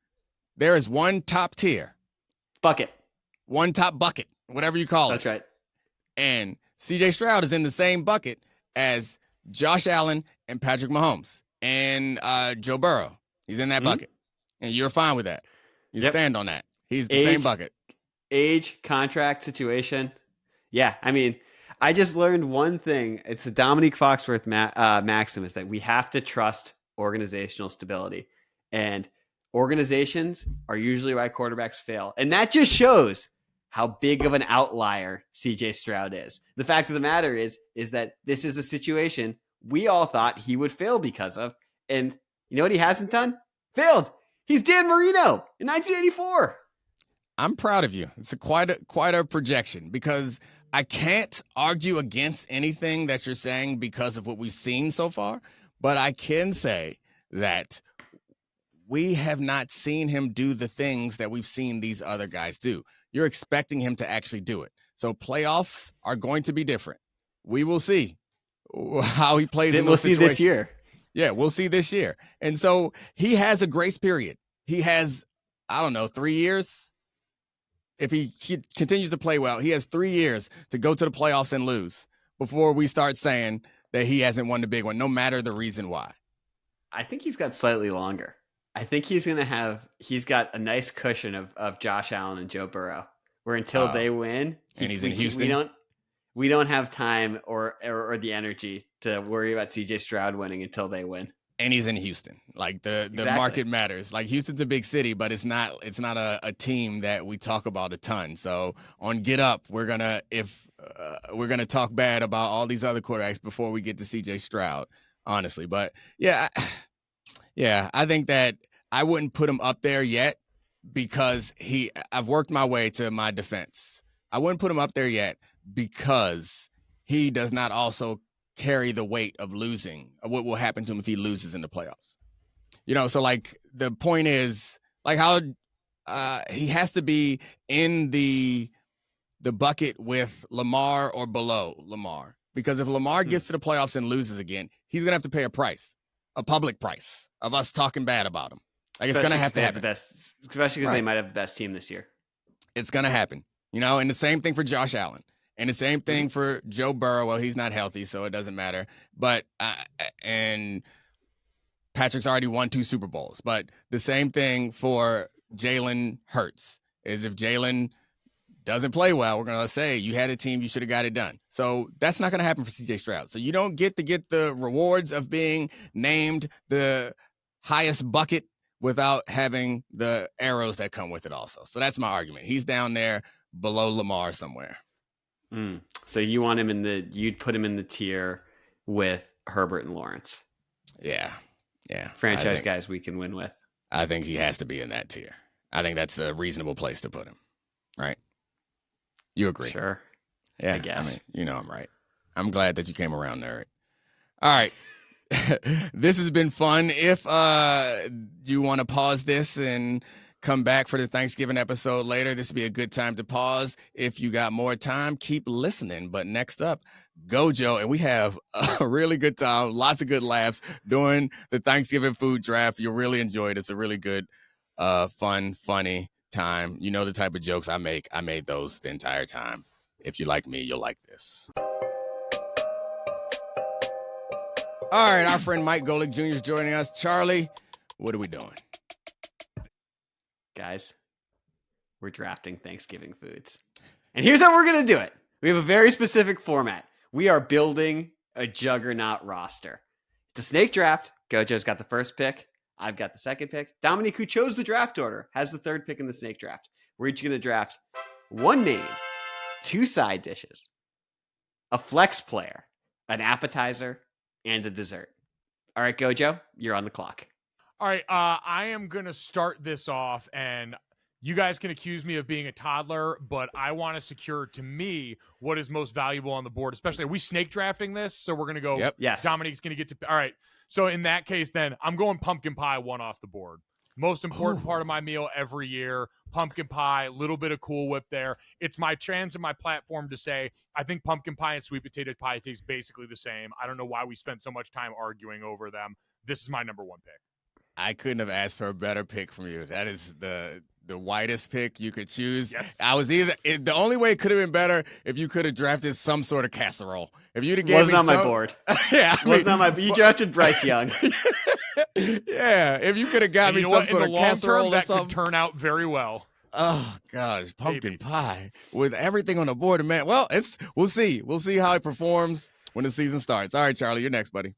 there is one top tier. Bucket. One top bucket, whatever you call it. That's right. And CJ Stroud is in the same bucket as Josh Allen and Patrick Mahomes and Joe Burrow. He's in that bucket. And you're fine with that. You stand on that. He's the same bucket. Age, contract situation. Yeah, I mean, I just learned one thing. It's the Domonique Foxworth maxim, is that we have to trust organizational stability. And organizations are usually why quarterbacks fail. And that just shows how big of an outlier CJ Stroud is. The fact of the matter is that this is a situation we all thought he would fail because of. And you know what he hasn't done? Failed. He's Dan Marino in 1984. I'm proud of you. It's quite a projection, because I can't argue against anything that you're saying because of what we've seen so far. But I can say that we have not seen him do the things that we've seen these other guys do. You're expecting him to actually do it. So playoffs are going to be different. We will see how he plays in those situations. We'll see this year. Yeah, we'll see this year. And so he has a grace period. He has, 3 years. If he continues to play well, he has 3 years to go to the playoffs and lose before we start saying that he hasn't won the big one, no matter the reason why. I think he's got slightly longer. I think he's got a nice cushion of Josh Allen and Joe Burrow, where until they win, and he's in Houston. We don't have time or the energy to worry about CJ Stroud winning until they win. And he's in Houston. Like the market matters. Like Houston's a big city, but it's not a team that we talk about a ton. So on Get Up, we're gonna talk bad about all these other quarterbacks before we get to CJ Stroud, honestly. But yeah, I think that I wouldn't put him up there yet because I've worked my way to my defense. I wouldn't put him up there yet because he does not also carry the weight of losing, of what will happen to him if he loses in the playoffs. So like the point is like how he has to be in the bucket with Lamar or below Lamar, because if Lamar gets to the playoffs and loses again, he's going to have to pay a public price of us talking bad about him. Like it's going to have to happen. Especially because they might have the best team this year. It's going to happen, and the same thing for Josh Allen. And the same thing for Joe Burrow. Well, he's not healthy, so it doesn't matter. But and Patrick's already won 2 Super Bowls. But the same thing for Jalen Hurts is if Jalen doesn't play well, we're going to say you had a team, you should have got it done. So that's not going to happen for CJ Stroud. So you don't get the rewards of being named the highest bucket without having the arrows that come with it also. So that's my argument. He's down there below Lamar somewhere. So you want him you'd put him in the tier with Herbert and Lawrence. Yeah. Franchise guys we can win with. I think he has to be in that tier. I think that's a reasonable place to put him. Right? You agree? Sure. Yeah. I guess. I'm right. I'm glad that you came around, nerd. All right. This has been fun. If you want to pause this and come back for the Thanksgiving episode later, this would be a good time to pause. If you got more time, keep listening. But next up, Gojo, and we have a really good time, lots of good laughs during the Thanksgiving food draft. You'll really enjoy it. It's a really good, fun, funny time. You know the type of jokes I make. I made those the entire time. If you like me, you'll like this. All right, our friend Mike Golic Jr. is joining us. Charlie, what are we doing? Guys, we're drafting Thanksgiving foods. And here's how we're going to do it. We have a very specific format. We are building a juggernaut roster. It's a snake draft. Gojo's got the first pick. I've got the second pick. Domonique, who chose the draft order, has the third pick in the snake draft. We're each going to draft 1 main, 2 side dishes, a flex player, an appetizer, and a dessert. All right, Gojo, you're on the clock. All right, I am going to start this off, and you guys can accuse me of being a toddler, but I want to secure, to me, what is most valuable on the board, especially, are we snake drafting this? So we're going to go, yep. Yes. Dominique's going to get to, all right. So in that case, then, I'm going pumpkin pie 1 off the board. Most important part of my meal every year, pumpkin pie, a little bit of Cool Whip there. It's my chance and my platform to say, I think pumpkin pie and sweet potato pie taste basically the same. I don't know why we spent so much time arguing over them. This is my number 1 pick. I couldn't have asked for a better pick from you. That is the widest pick you could choose. Yes. I was the only way it could have been better if you could have drafted some sort of casserole. If you'd have given me on my board. Yeah, wasn't on my. You drafted Bryce Young. Yeah, if you could have got me some sort of casserole that or something, could turn out very well. Oh gosh, pumpkin pie with everything on the board, and man. Well, we'll see. We'll see how it performs when the season starts. All right, Charlie, you're next, buddy.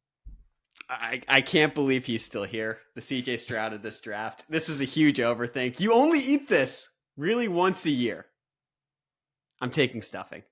I can't believe he's still here. The CJ Stroud of this draft. This was a huge overthink. You only eat this really once a year. I'm taking stuffing.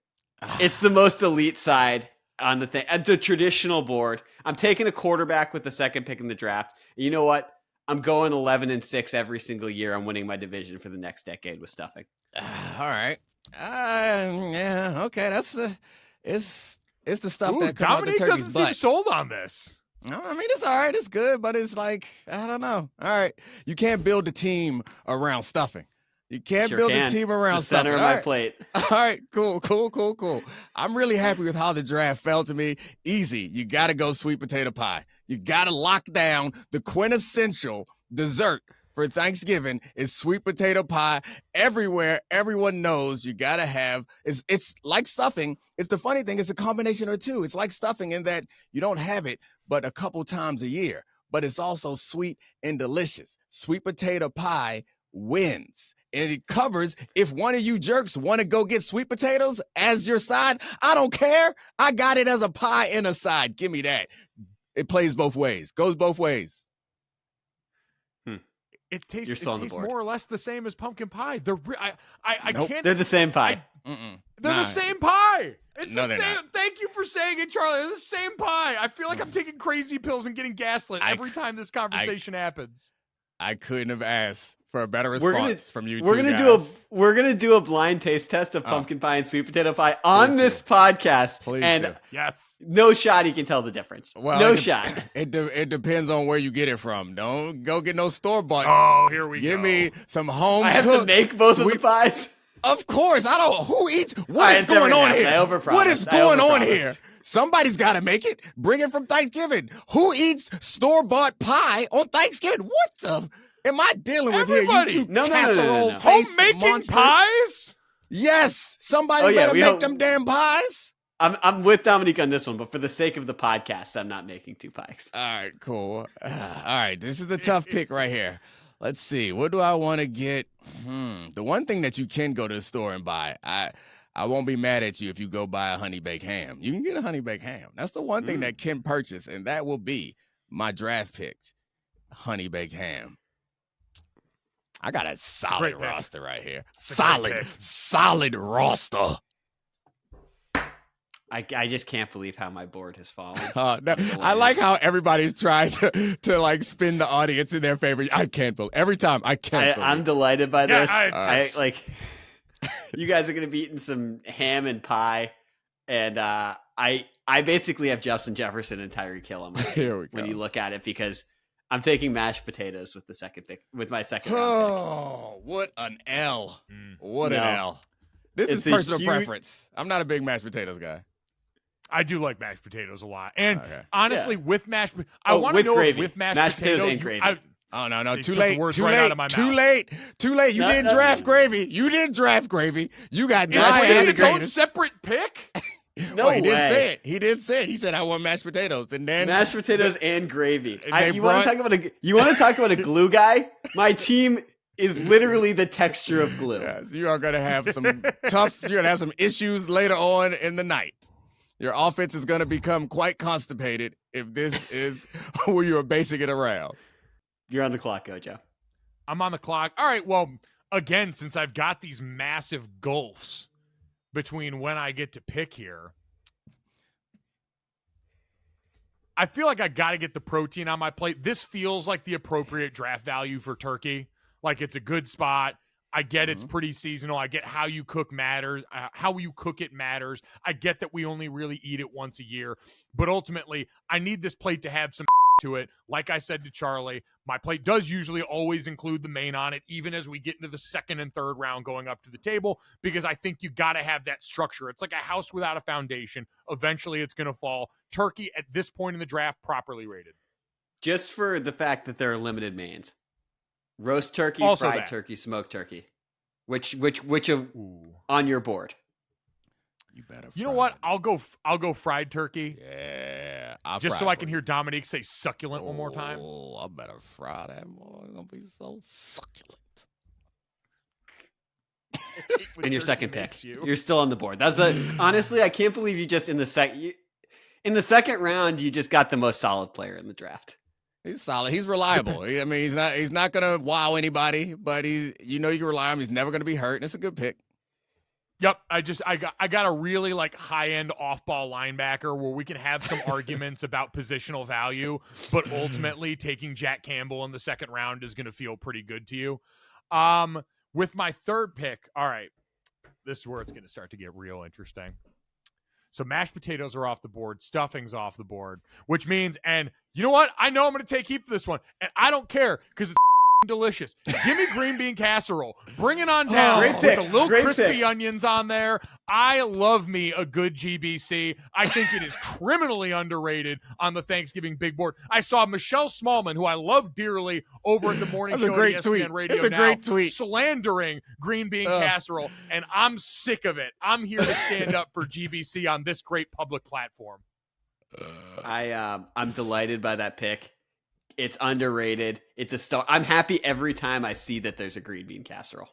It's the most elite side on the thing. At the traditional board, I'm taking a quarterback with the second pick in the draft. And you know what? I'm going 11-6 every single year. I'm winning my division for the next decade with stuffing. All right. Yeah. Okay. That's the. It's the stuff that comes out the Domonique turkey's doesn't butt. seem sold on this. No, I mean, it's all right. It's good, but it's like, I don't know. All right. You can't build a team around stuffing. You can't Sure build can. a team around It's the center stuffing. of my All right. plate. All right. Cool. I'm really happy with how the draft fell to me. Easy. You got to go sweet potato pie. You got to lock down the quintessential dessert for Thanksgiving is sweet potato pie. Everywhere, everyone knows you gotta have. It's like stuffing. It's the funny thing. It's a combination of two. It's like stuffing in that you don't have it but a couple times a year. But it's also sweet and delicious. Sweet potato pie wins. And it covers if one of you jerks want to go get sweet potatoes as your side. I don't care. I got it as a pie and a side. Give me that. It plays both ways. Goes both ways. It tastes, You're still on the tastes board. more or less the same as pumpkin pie. I Nope. can't. They're the same pie. They're the same pie. It's No, the they're same. not. Thank you for saying it, Charlie. They're the same pie. I feel like I'm taking crazy pills and getting gaslit every time this conversation happens. I couldn't have asked for a better We're response from you We're two gonna guys. we're gonna do a blind taste test of pumpkin pie and sweet potato pie on Please this do. podcast, Please and do. Yes. no shot he can tell the difference. Well, no it shot. It depends on where you get it from. Don't go get no store bought. Oh, here we go. Give me some home. I have to make both of the pies. Of course, I don't. Who eats? What Alright, is it's never going on gonna here? happen. I overpromised. What is I going on overpromised. here? Somebody's got to make it. Bring it from Thanksgiving. Who eats store bought pie on Thanksgiving? What the? Am I dealing with Everybody. here? You two No. casserole face Homemaking monsters? pies? Yes, somebody Oh, yeah, better we make hope- them damn pies. I'm with Domonique on this one, but for the sake of the podcast, I'm not making two pies. All right, cool. All right, this is a tough pick right here. Let's see. What do I want to get? The one thing that you can go to the store and buy, I won't be mad at you if you go buy a honey baked ham. You can get a honey baked ham. That's the one thing that can purchase, and that will be my draft pick, honey baked ham. I got a solid Great pick. roster right here. It's a great pick. Solid roster. I just can't believe how my board has fallen. No, I like how everybody's trying to like spin the audience in their favor. I can't believe every time. I can't. I'm delighted by Yeah, this. I- I like. You guys are gonna be eating some ham and pie, and I basically have Justin Jefferson and Tyreek Hill on my team Here we go. when you look at it because I'm taking mashed potatoes with the second pick with my second round Oh, what an L! What an No. L! This It's is a personal huge- preference. I'm not a big mashed potatoes guy. I do like mashed potatoes a lot. And Okay. honestly, with mashed I Oh, want to with know gravy. if with mashed, Mashed potatoes potato, and gravy. Oh no, They too took the late, words too right out late, of my too mouth. late, too late. You No, didn't no. draft gravy. You didn't draft gravy. You got Is Mashed dry potatoes ass its and own gravy. separate pick? No He didn't way. say it. He didn't say it. He said I want mashed potatoes, and then Mashed potatoes and gravy. They You want to talk about a glue guy? My team is literally the texture of glue. Yes, you are going to have some tough. You're going to have some issues later on in the night. Your offense is going to become quite constipated if this is who you are basing it around. You're on the clock, Gojo. I'm on the clock. All right, well, again, since I've got these massive gulfs between when I get to pick here, I feel like I got to get the protein on my plate. This feels like the appropriate draft value for turkey. Like it's a good spot. I get it's pretty seasonal. I get how you cook matters. How you cook it matters. I get that we only really eat it once a year. But ultimately, I need this plate to have some to it. Like I said to Charlie, my plate does usually always include the main on it, even as we get into the second and third round going up to the table, because I think you got to have that structure. It's like a house without a foundation. Eventually, it's going to fall. Turkey, at this point in the draft, properly rated. Just for the fact that there are limited mains. Roast turkey, Also fried that. turkey, smoked turkey. Which of on your board? You better. You know what? I'll go fried turkey. Yeah, I'll Just fry so it I for can you. hear Domonique say succulent one more time. Oh, I better fry that boy. It's gonna be so succulent. In your second pick, makes you. you're still on the board. That's the honestly, I can't believe you just in the second round you just got the most solid player in the draft. He's solid. He's reliable. I mean, he's not gonna wow anybody, but you can rely on him. He's never gonna be hurt, and it's a good pick. Yep, I got a really like high-end off-ball linebacker where we can have some arguments about positional value, but ultimately taking Jack Campbell in the second round is going to feel pretty good to you. With my third pick, all right, this is where it's going to start to get real interesting. So mashed potatoes are off the board, stuffing's off the board, which means, and you know what? I know I'm going to take heat for this one, and I don't care because it's delicious. Give me green bean casserole. Bring it on down with a little crispy onions on there. I love me a good GBC. I think it is criminally underrated on the Thanksgiving big board. I saw Michelle Smallman, who I love dearly, over at the morning show at ESPN Radio That's a great tweet. Slandering green bean casserole, and I'm sick of it. I'm here to stand up for GBC on this great public platform. I'm delighted by that pick. It's underrated. It's a star. I'm happy every time I see that there's a green bean casserole.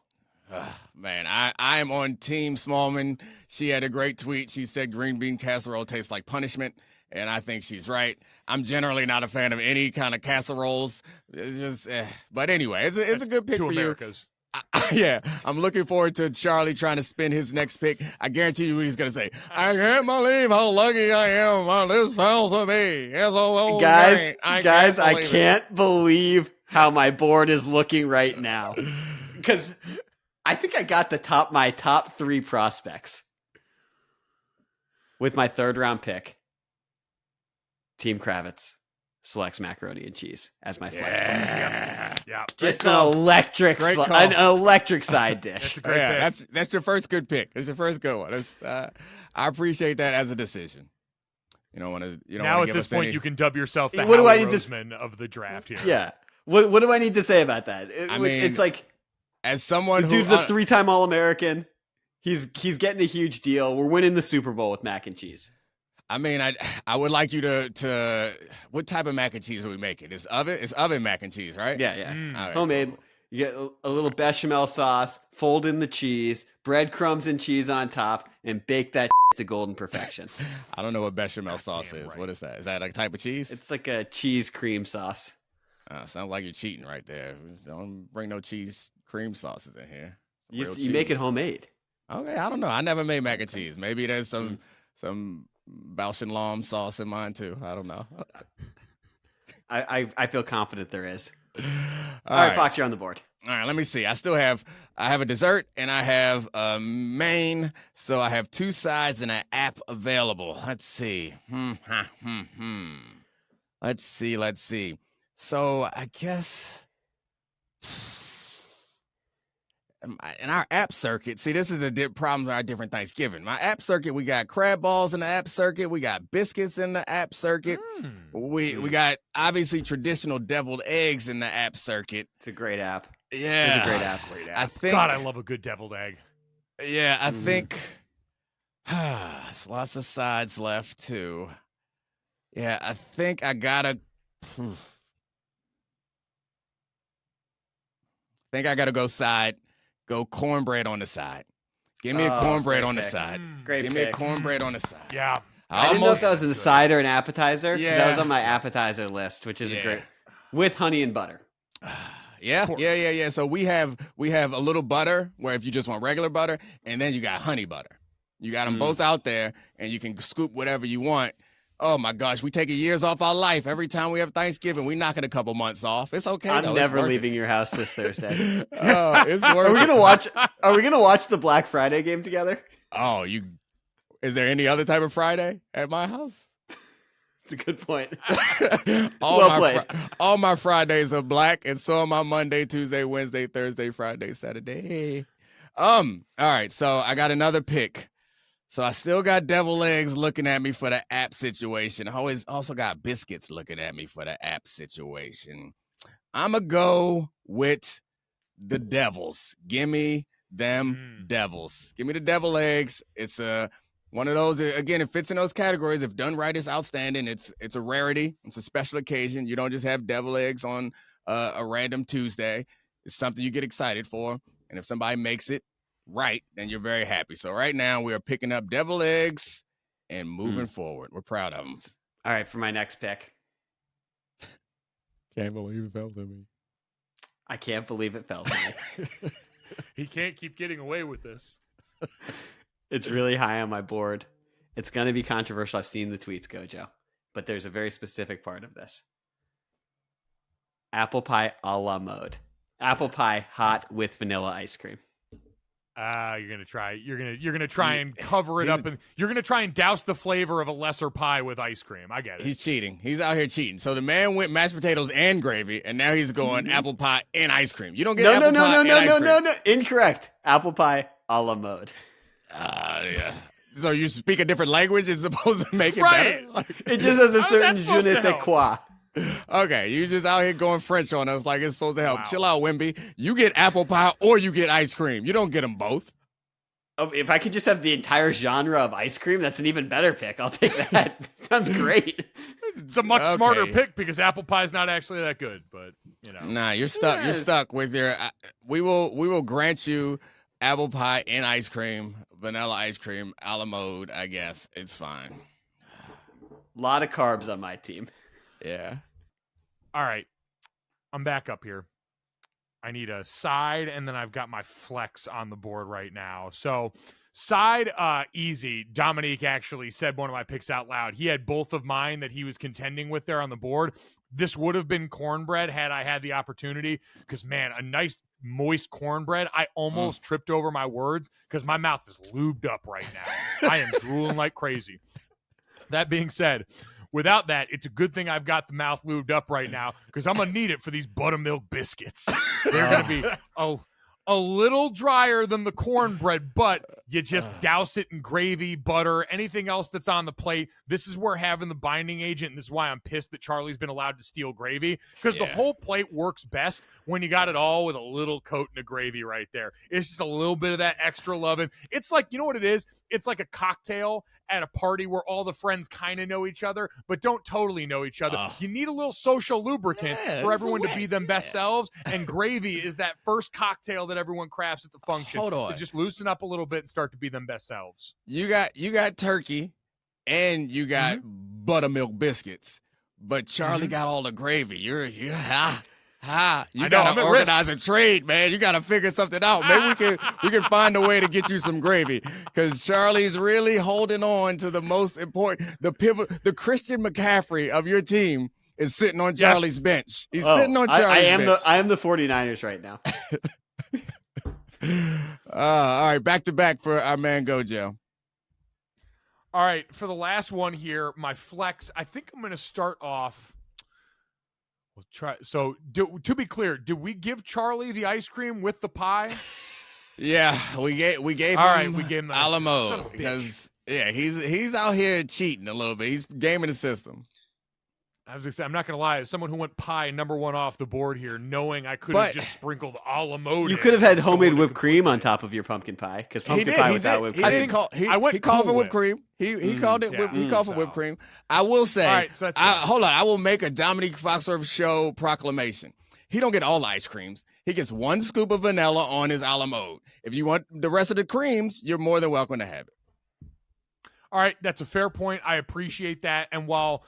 Man, I am on Team Smallman. She had a great tweet. She said green bean casserole tastes like punishment, and I think she's right. I'm generally not a fan of any kind of casseroles. It's just, but anyway, it's a good pick for Americas. you. Yeah, I'm looking forward to Charlie trying to spin his next pick. I guarantee you what he's going to say. I can't believe how lucky I am. This fell to me. Guys, I can't believe how my board is looking right now. Because I think I got my top 3 prospects with my third round pick. Team Kravitz selects macaroni and cheese as my flex player. Yeah. Just an electric side dish. That's a great pick. That's your first good pick. That's your first good one. I appreciate that as a decision. You don't want to. Now at this point, you can dub yourself the What do I Howie need to Roseman of the draft here. Yeah. What do I need to say about that? It's like, as someone the dude's a 3-time All-American. He's getting a huge deal. We're winning the Super Bowl with mac and cheese. I mean, I would like you to what type of mac and cheese are we making? It's oven mac and cheese, right? Yeah. Right, Homemade. cool. You get a little bechamel sauce, fold in the cheese, breadcrumbs and cheese on top, and bake that to golden perfection. I don't know what bechamel sauce damn is. right. What is that? Is that a type of cheese? It's like a cheese cream sauce. Sounds like you're cheating right there. Just don't bring no cheese cream sauces in here. You make it homemade. Okay, I don't know. I never made mac and cheese. Maybe there's some Bausch and Lomb sauce in mine too. I don't know. I feel confident there is. All right, Fox, you're on the board. All right, let me see. I have a dessert and I have a main, so I have 2 sides and an app available. Let's see. Let's see. So I guess in our app circuit, see, this is the problem with our different Thanksgiving. My app circuit, we got crab balls in the app circuit. We got biscuits in the app circuit. We got obviously traditional deviled eggs in the app circuit. It's a great app. Yeah. It's a great app. I think, God, I love a good deviled egg. Yeah, I think there's lots of sides left too. Yeah, I think I gotta go cornbread on the side. Give me a cornbread on the side. Great Give pick. me a cornbread on the side. Yeah. I didn't know if that was a side or an appetizer. Yeah. That was on my appetizer list, which is a great, with honey and butter. Yeah. So we have a little butter where if you just want regular butter, and then you got honey butter. You got them both out there, and you can scoop whatever you want. Oh my gosh, we taking years off our life every time we have Thanksgiving. We knocking a couple months off. It's okay. I'm though. never It's worth leaving it. your house this Thursday. It's worth Are we it. gonna watch the Black Friday game together? Oh, is there any other type of Friday at my house? It's a good point. All Played. all my Fridays are black, and so are my Monday, Tuesday, Wednesday, Thursday, Friday, Saturday. All right, so I got another pick. So I still got devil eggs looking at me for the app situation. I always also got biscuits looking at me for the app situation. I'm going to go with the devils. Give me them devils. Give me the devil eggs. It's one of those, again, it fits in those categories. If done right, it's outstanding. It's a rarity. It's a special occasion. You don't just have devil eggs on a random Tuesday. It's something you get excited for. And if somebody makes it right, then you're very happy. So right now we are picking up devil eggs and moving forward. We're proud of them. All right, for my next pick. Can't believe it fell to me. I can't believe it fell to me. He can't keep getting away with this. It's really high on my board. It's going to be controversial. I've seen the tweets, Gojo, but there's a very specific part of this. Apple pie a la mode. Apple pie hot with vanilla ice cream. You're gonna try. You're gonna try and cover it up, and you're gonna try and douse the flavor of a lesser pie with ice cream. I get it. He's cheating. He's out here cheating. So the man went mashed potatoes and gravy, and now he's going apple pie and ice cream. You don't get apple pie and ice cream. No. Incorrect. Apple pie a la mode. Yeah. So you speak a different language is supposed to make it Right. better? It just has a certain je ne sais quoi. Okay, you just out here going French on us like it's supposed to help. Wow. Chill out, Wimby. You get apple pie or you get ice cream. You don't get them both. Oh, if I could just have the entire genre of ice cream, that's an even better pick. I'll take that. Sounds great. It's a much smarter pick because apple pie is not actually that good. But Nah, you're stuck. Yes. You're stuck with your. We will grant you apple pie and ice cream, vanilla ice cream, a la mode. I guess it's fine. A lot of carbs on my team. Yeah. all right, I'm back up here. I need a side, and then I've got my flex on the board right now. So side, easy. Domonique actually said one of my picks out loud. He had both of mine that he was contending with there on the board. This would have been cornbread had I had the opportunity, because, man, a nice moist cornbread. I almost tripped over my words because my mouth is lubed up right now. I am drooling like crazy. That being said, without that, it's a good thing I've got the mouth lubed up right now, because I'm going to need it for these buttermilk biscuits. They're going to be a little drier than the cornbread, but you just douse it in gravy, butter, anything else that's on the plate. This is where having the binding agent, and this is why I'm pissed that Charlie's been allowed to steal gravy, because the whole plate works best when you got it all with a little coating of gravy right there. It's just a little bit of that extra loving. It's like, you know what it is? It's like a cocktail at a party where all the friends kind of know each other, but don't totally know each other. You need a little social lubricant for everyone to be them best selves, and gravy is that first cocktail that everyone crafts at the function. Hold on. To just loosen up a little bit and start to be them best selves. You got turkey and you got buttermilk biscuits, but Charlie got all the gravy. You gotta organize a trade, man. You gotta figure something out. Maybe we can find a way to get you some gravy, because Charlie's really holding on to the most important, the pivot, the Christian McCaffrey of your team is sitting on Charlie's bench. He's sitting on Charlie's bench. I am the 49ers right now. All right, back to back for our man Gojo. All right, for the last one here, my flex, I think I'm going to start off. We'll try. So, to be clear, did we give Charlie the ice cream with the pie? Yeah, we gave All him. right, we gave him the a la Son mode, of a bitch. because he's out here cheating a little bit. He's gaming the system. I was going to say, I'm not going to lie. As someone who went pie number one off the board here, knowing I could have just sprinkled a la mode. You could have had homemade whipped cream on top of your pumpkin pie, because pumpkin pie without whipped cream. He called for whipped cream. He called it. He called for whipped cream. I will say. All right, so that's hold on. I will make a Domonique Foxworth Show proclamation. He don't get all the ice creams. He gets one scoop of vanilla on his a la mode. If you want the rest of the creams, you're more than welcome to have it. All right, that's a fair point. I appreciate that. And while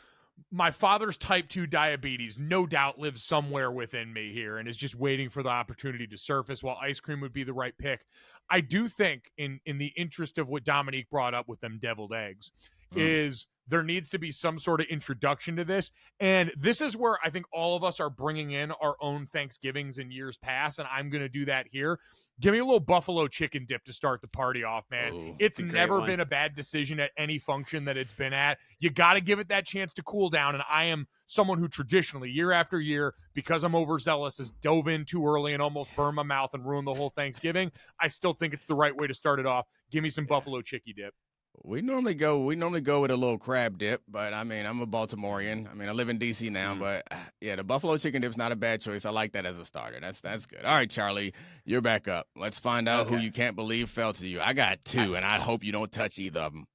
my father's type 2 diabetes no doubt lives somewhere within me here and is just waiting for the opportunity to surface, while ice cream would be the right pick, I do think in the interest of what Domonique brought up with them deviled eggs is there needs to be some sort of introduction to this. And this is where I think all of us are bringing in our own Thanksgivings in years past, and I'm going to do that here. Give me a little buffalo chicken dip to start the party off, man. It's never been a bad decision at any function that it's been at. You got to give it that chance to cool down, and I am someone who traditionally, year after year, because I'm overzealous, has dove in too early and almost burned my mouth and ruined the whole Thanksgiving. I still think it's the right way to start it off. Give me some buffalo chicky dip. We normally go with a little crab dip, but I mean, I'm a Baltimorean. I mean, I live in DC now, but yeah, the buffalo chicken dip's not a bad choice. I like that as a starter. That's good. All right, Charlie, you're back up. Let's find out who you can't believe fell to you. I got two, and I hope you don't touch either of them.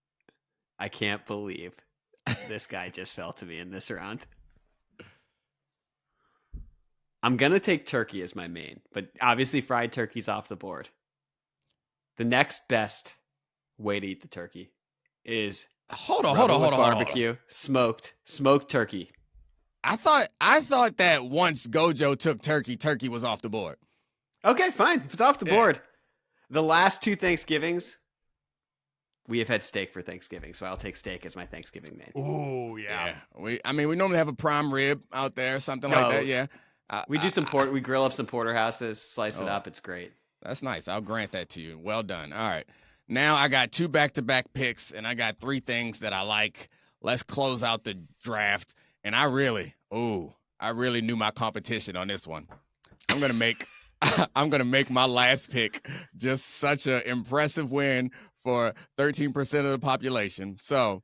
I can't believe this guy just fell to me in this round. I'm going to take turkey as my main, but obviously fried turkey's off the board. The next best way to eat the turkey is hold on, barbecue, smoked turkey. I thought that once Gojo took turkey was off the board. Okay, fine. If it's off the board. The last two Thanksgivings, we have had steak for Thanksgiving, so I'll take steak as my Thanksgiving main. Ooh, yeah. We normally have a prime rib out there, something like that. Yeah. We do some we grill up some porterhouses, slice it up. It's great. That's nice. I'll grant that to you. Well done. All right. Now I got 2 back-to-back picks, and I got 3 things that I like. Let's close out the draft. And I really knew my competition on this one. I'm gonna make my last pick just such an impressive win for 13% of the population. So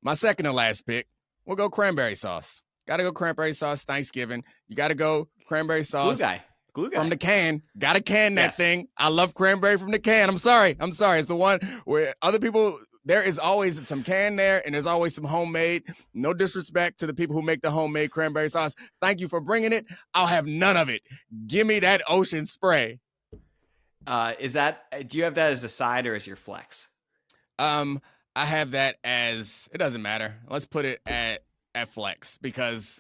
my second to last pick, we'll go cranberry sauce. Gotta go cranberry sauce, Thanksgiving. You gotta go cranberry sauce. Glue guy. From the can. Gotta can that thing. I love cranberry from the can. I'm sorry. It's the one where other people, there is always some can there, and there's always some homemade. No disrespect to the people who make the homemade cranberry sauce. Thank you for bringing it. I'll have none of it. Give me that ocean spray. Do you have that as a side or as your flex? I have that as, it doesn't matter. Let's put it at flex because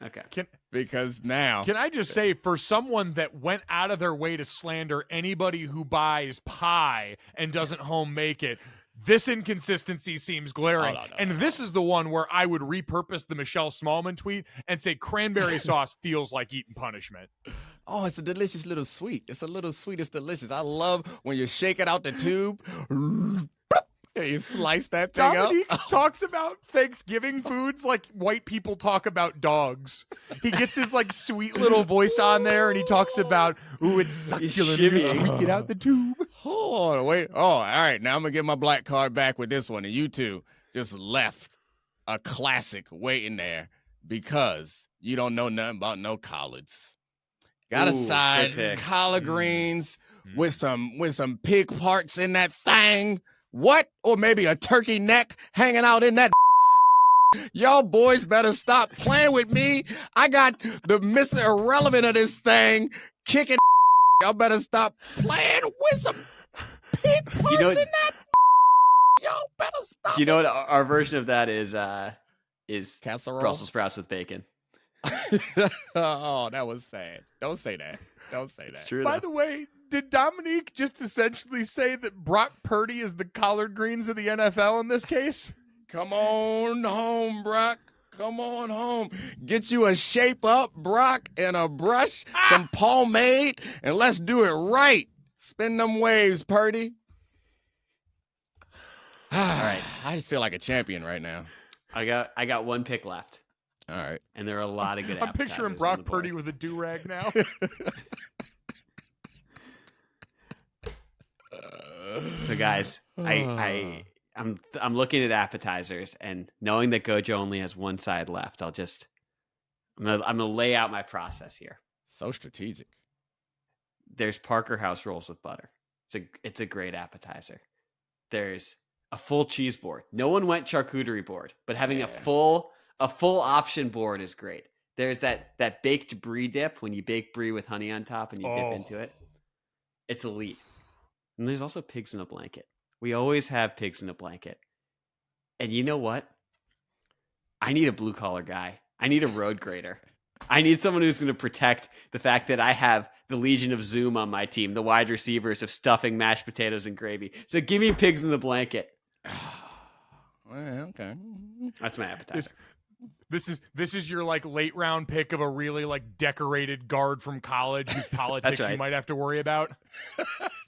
now. Can I just say, for someone that went out of their way to slander anybody who buys pie and doesn't home make it, this inconsistency seems glaring. This is the one where I would repurpose the Michelle Smallman tweet and say cranberry sauce feels like eating punishment. Oh, it's a delicious little sweet. It's a little sweet. It's delicious. I love when you shake it out the tube. You slice that thing Domonique up. talks about Thanksgiving foods like white people talk about dogs. He gets his like sweet little voice on there, and he talks about, ooh, it's succulent. You shake it out the tube. Hold on, wait. Oh, all right. Now I'm gonna get my black card back with this one, and you two just left a classic waiting there because you don't know nothing about no collards. Got a side collard greens with some pig parts in that thing. What? Or maybe a turkey neck hanging out in that. Y'all boys better stop playing with me. I got the Mr. Irrelevant of this thing kicking. Y'all better stop playing with some pig parts in that. Y'all better stop. Do you know what our version of that is casserole? Brussels sprouts with bacon. Oh, that was sad. Don't say that. It's true. By the way, did Domonique just essentially say that Brock Purdy is the collard greens of the NFL in this case? Come on home, Brock. Come on home. Get you a shape up, Brock, and a brush, some pomade, and let's do it right. Spin them waves, Purdy. All right. I just feel like a champion right now. I got 1 pick left. All right. And there are a lot of good I'm picturing Brock Purdy with a do-rag now. So guys, I'm looking at appetizers, and knowing that Gojo only has 1 side left, I'm gonna lay out my process here. So strategic. There's Parker House rolls with butter. It's a great appetizer. There's a full cheese board. No one went charcuterie board, but having a full option board is great. There's that baked brie dip when you bake brie with honey on top and you dip into it. It's elite. And there's also pigs in a blanket. We always have pigs in a blanket. And you know what? I need a blue collar guy. I need a road grader. I need someone who's going to protect the fact that I have the Legion of Zoom on my team, the wide receivers of stuffing, mashed potatoes, and gravy. So give me pigs in the blanket. Well, okay. That's my appetizer. This is your like late round pick of a really like decorated guard from college whose politics you might have to worry about.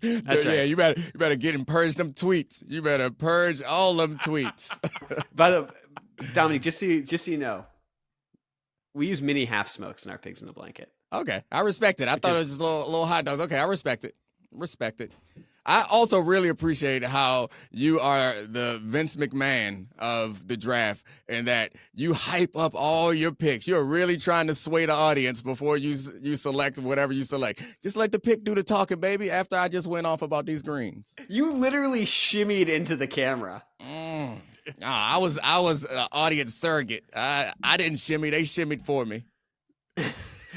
That's right. Yeah, you better get and purge them tweets. You better purge all them tweets. By the Dominique, just so you know, we use mini half smokes in our pigs in the blanket. Okay, I respect it. I thought it was just little hot dogs. Okay, I respect it. I also really appreciate how you are the Vince McMahon of the draft and that you hype up all your picks. You're really trying to sway the audience before you select whatever you select. Just let the pick do the talking, baby, after I just went off about these greens. You literally shimmied into the camera. I was an audience surrogate. I didn't shimmy. They shimmied for me.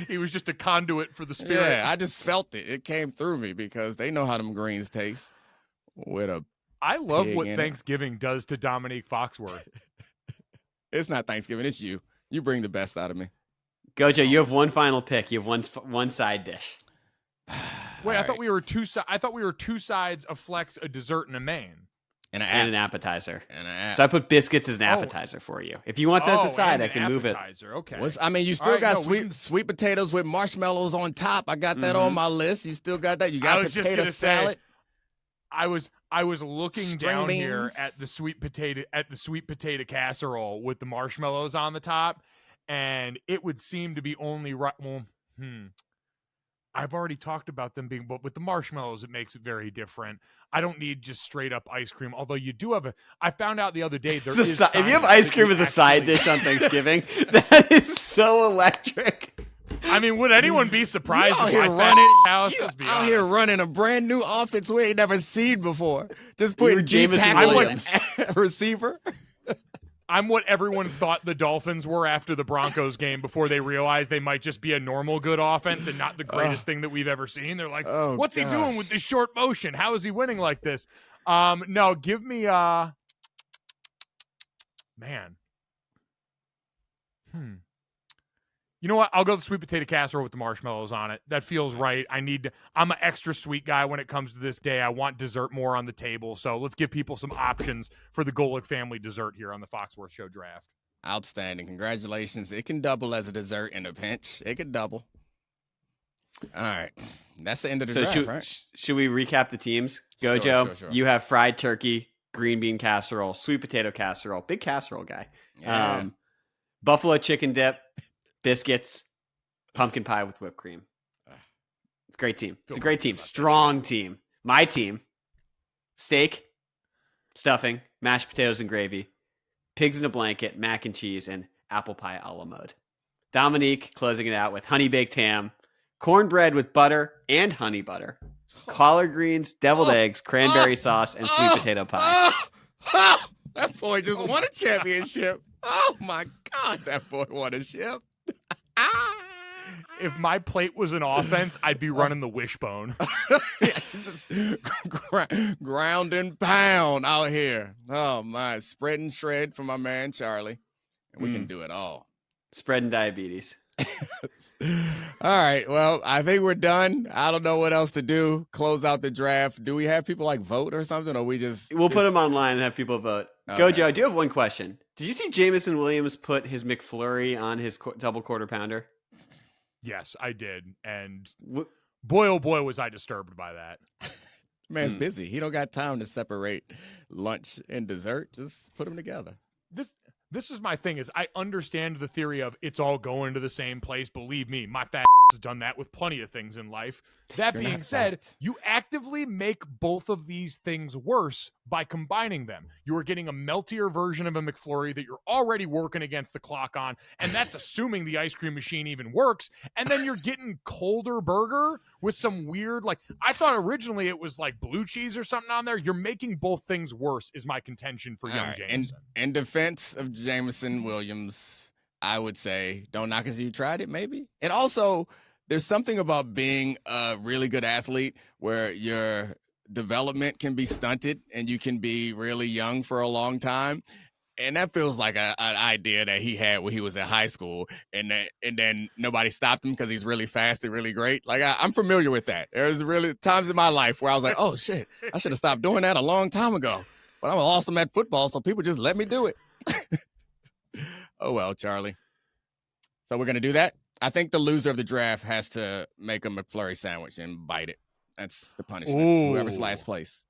He was just a conduit for the spirit. Yeah, I just felt it. It came through me because they know how them greens taste. I love what Thanksgiving does to Domonique Foxworth. It's not Thanksgiving. It's you. You bring the best out of me. Gojo, you have one final pick. You have one side dish. Wait, I thought we were two sides of flex, a dessert, and a main. And an appetizer. And an app. So I put biscuits as an appetizer for you. If you want that as a side, I can move it. Okay. I mean, you still got sweet potatoes with marshmallows on top. I got that on my list. You still got that. You got potato salad. I was looking down here at the sweet potato casserole with the marshmallows on the top, and it would seem to be only right. Well, I've already talked about them being, but with the marshmallows, it makes it very different. I don't need just straight up ice cream. Although you do have I found out the other day there is if you have ice cream as a side dish on Thanksgiving, that is so electric. I mean, would anyone be surprised if out here running a brand new offense we ain't never seen before? Just putting Jameson Williams receiver. I'm what everyone thought the Dolphins were after the Broncos game before they realized they might just be a normal good offense and not the greatest thing that we've ever seen. They're like, what's he doing with this short motion? How is he winning like this? No, give me man. You know what? I'll go the sweet potato casserole with the marshmallows on it. That feels right. I'm an extra sweet guy when it comes to this day. I want dessert more on the table. So let's give people some options for the Golic family dessert here on the Foxworth Show draft. Outstanding. Congratulations. It can double as a dessert in a pinch. It can double. All right. That's the end of the draft, right? Should we recap the teams? Gojo, Sure. You have fried turkey, green bean casserole, sweet potato casserole. Big casserole guy. Yeah. Buffalo chicken dip. Biscuits, pumpkin pie with whipped cream. It's a great team. It's a great team. Strong team. My team. Steak, stuffing, mashed potatoes and gravy, pigs in a blanket, mac and cheese, and apple pie a la mode. Domonique closing it out with honey baked ham, cornbread with butter and honey butter, collard greens, deviled eggs, cranberry sauce, and sweet potato pie. That boy just won a championship. Oh my God, that boy won a chip. If my plate was an offense, I'd be running the wishbone. Just ground and pound out here. Oh my, spread and shred for my man Charlie. And we can do it all. Spreading diabetes. All right. Well, I think we're done. I don't know what else to do. Close out the draft. Do we have people like vote or something? Or we'll put them online and have people vote. Okay. Gojo, I do have one question. Did you see Jameson Williams put his McFlurry on his double quarter pounder? Yes, I did. And boy, oh boy, was I disturbed by that. Man's busy. He don't got time to separate lunch and dessert. Just put them together. This is my thing is I understand the theory of it's all going to the same place. Believe me, my fat has done that with plenty of things in life. That being said, you actively make both of these things worse by combining them. You are getting a meltier version of a McFlurry that you're already working against the clock on, and that's assuming the ice cream machine even works. And then you're getting colder burger with some weird, I thought originally it was like blue cheese or something on there. You're making both things worse is my contention for young Jameson. In defense of Jameson Williams, I would say don't knock it till you tried it, maybe. And also, there's something about being a really good athlete where your development can be stunted and you can be really young for a long time. And that feels like an idea that he had when he was in high school, and then nobody stopped him because he's really fast and really great. I'm familiar with that. There's really times in my life where I was like, oh, shit, I should have stopped doing that a long time ago. But I'm awesome at football, so people just let me do it. Oh, well, Charlie. So we're going to do that? I think the loser of the draft has to make a McFlurry sandwich and bite it. That's the punishment. Ooh. Whoever's last place.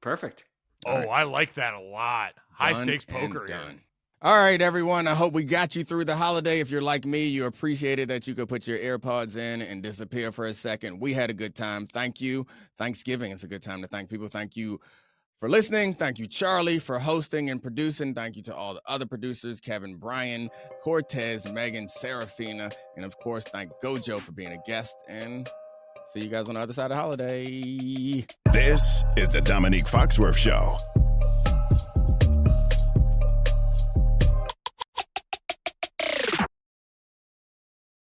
Perfect. Right. I like that a lot. High stakes poker here. All right, everyone. I hope we got you through the holiday. If you're like me, you appreciated that you could put your AirPods in and disappear for a second. We had a good time. Thank you. Thanksgiving is a good time to thank people. Thank you for listening. Thank you, Charlie, for hosting and producing. Thank you to all the other producers, Kevin, Brian, Cortez, Megan, Serafina, and of course, thank Gojo for being a guest. And see you guys on the other side of the holiday. This is the Domonique Foxworth Show.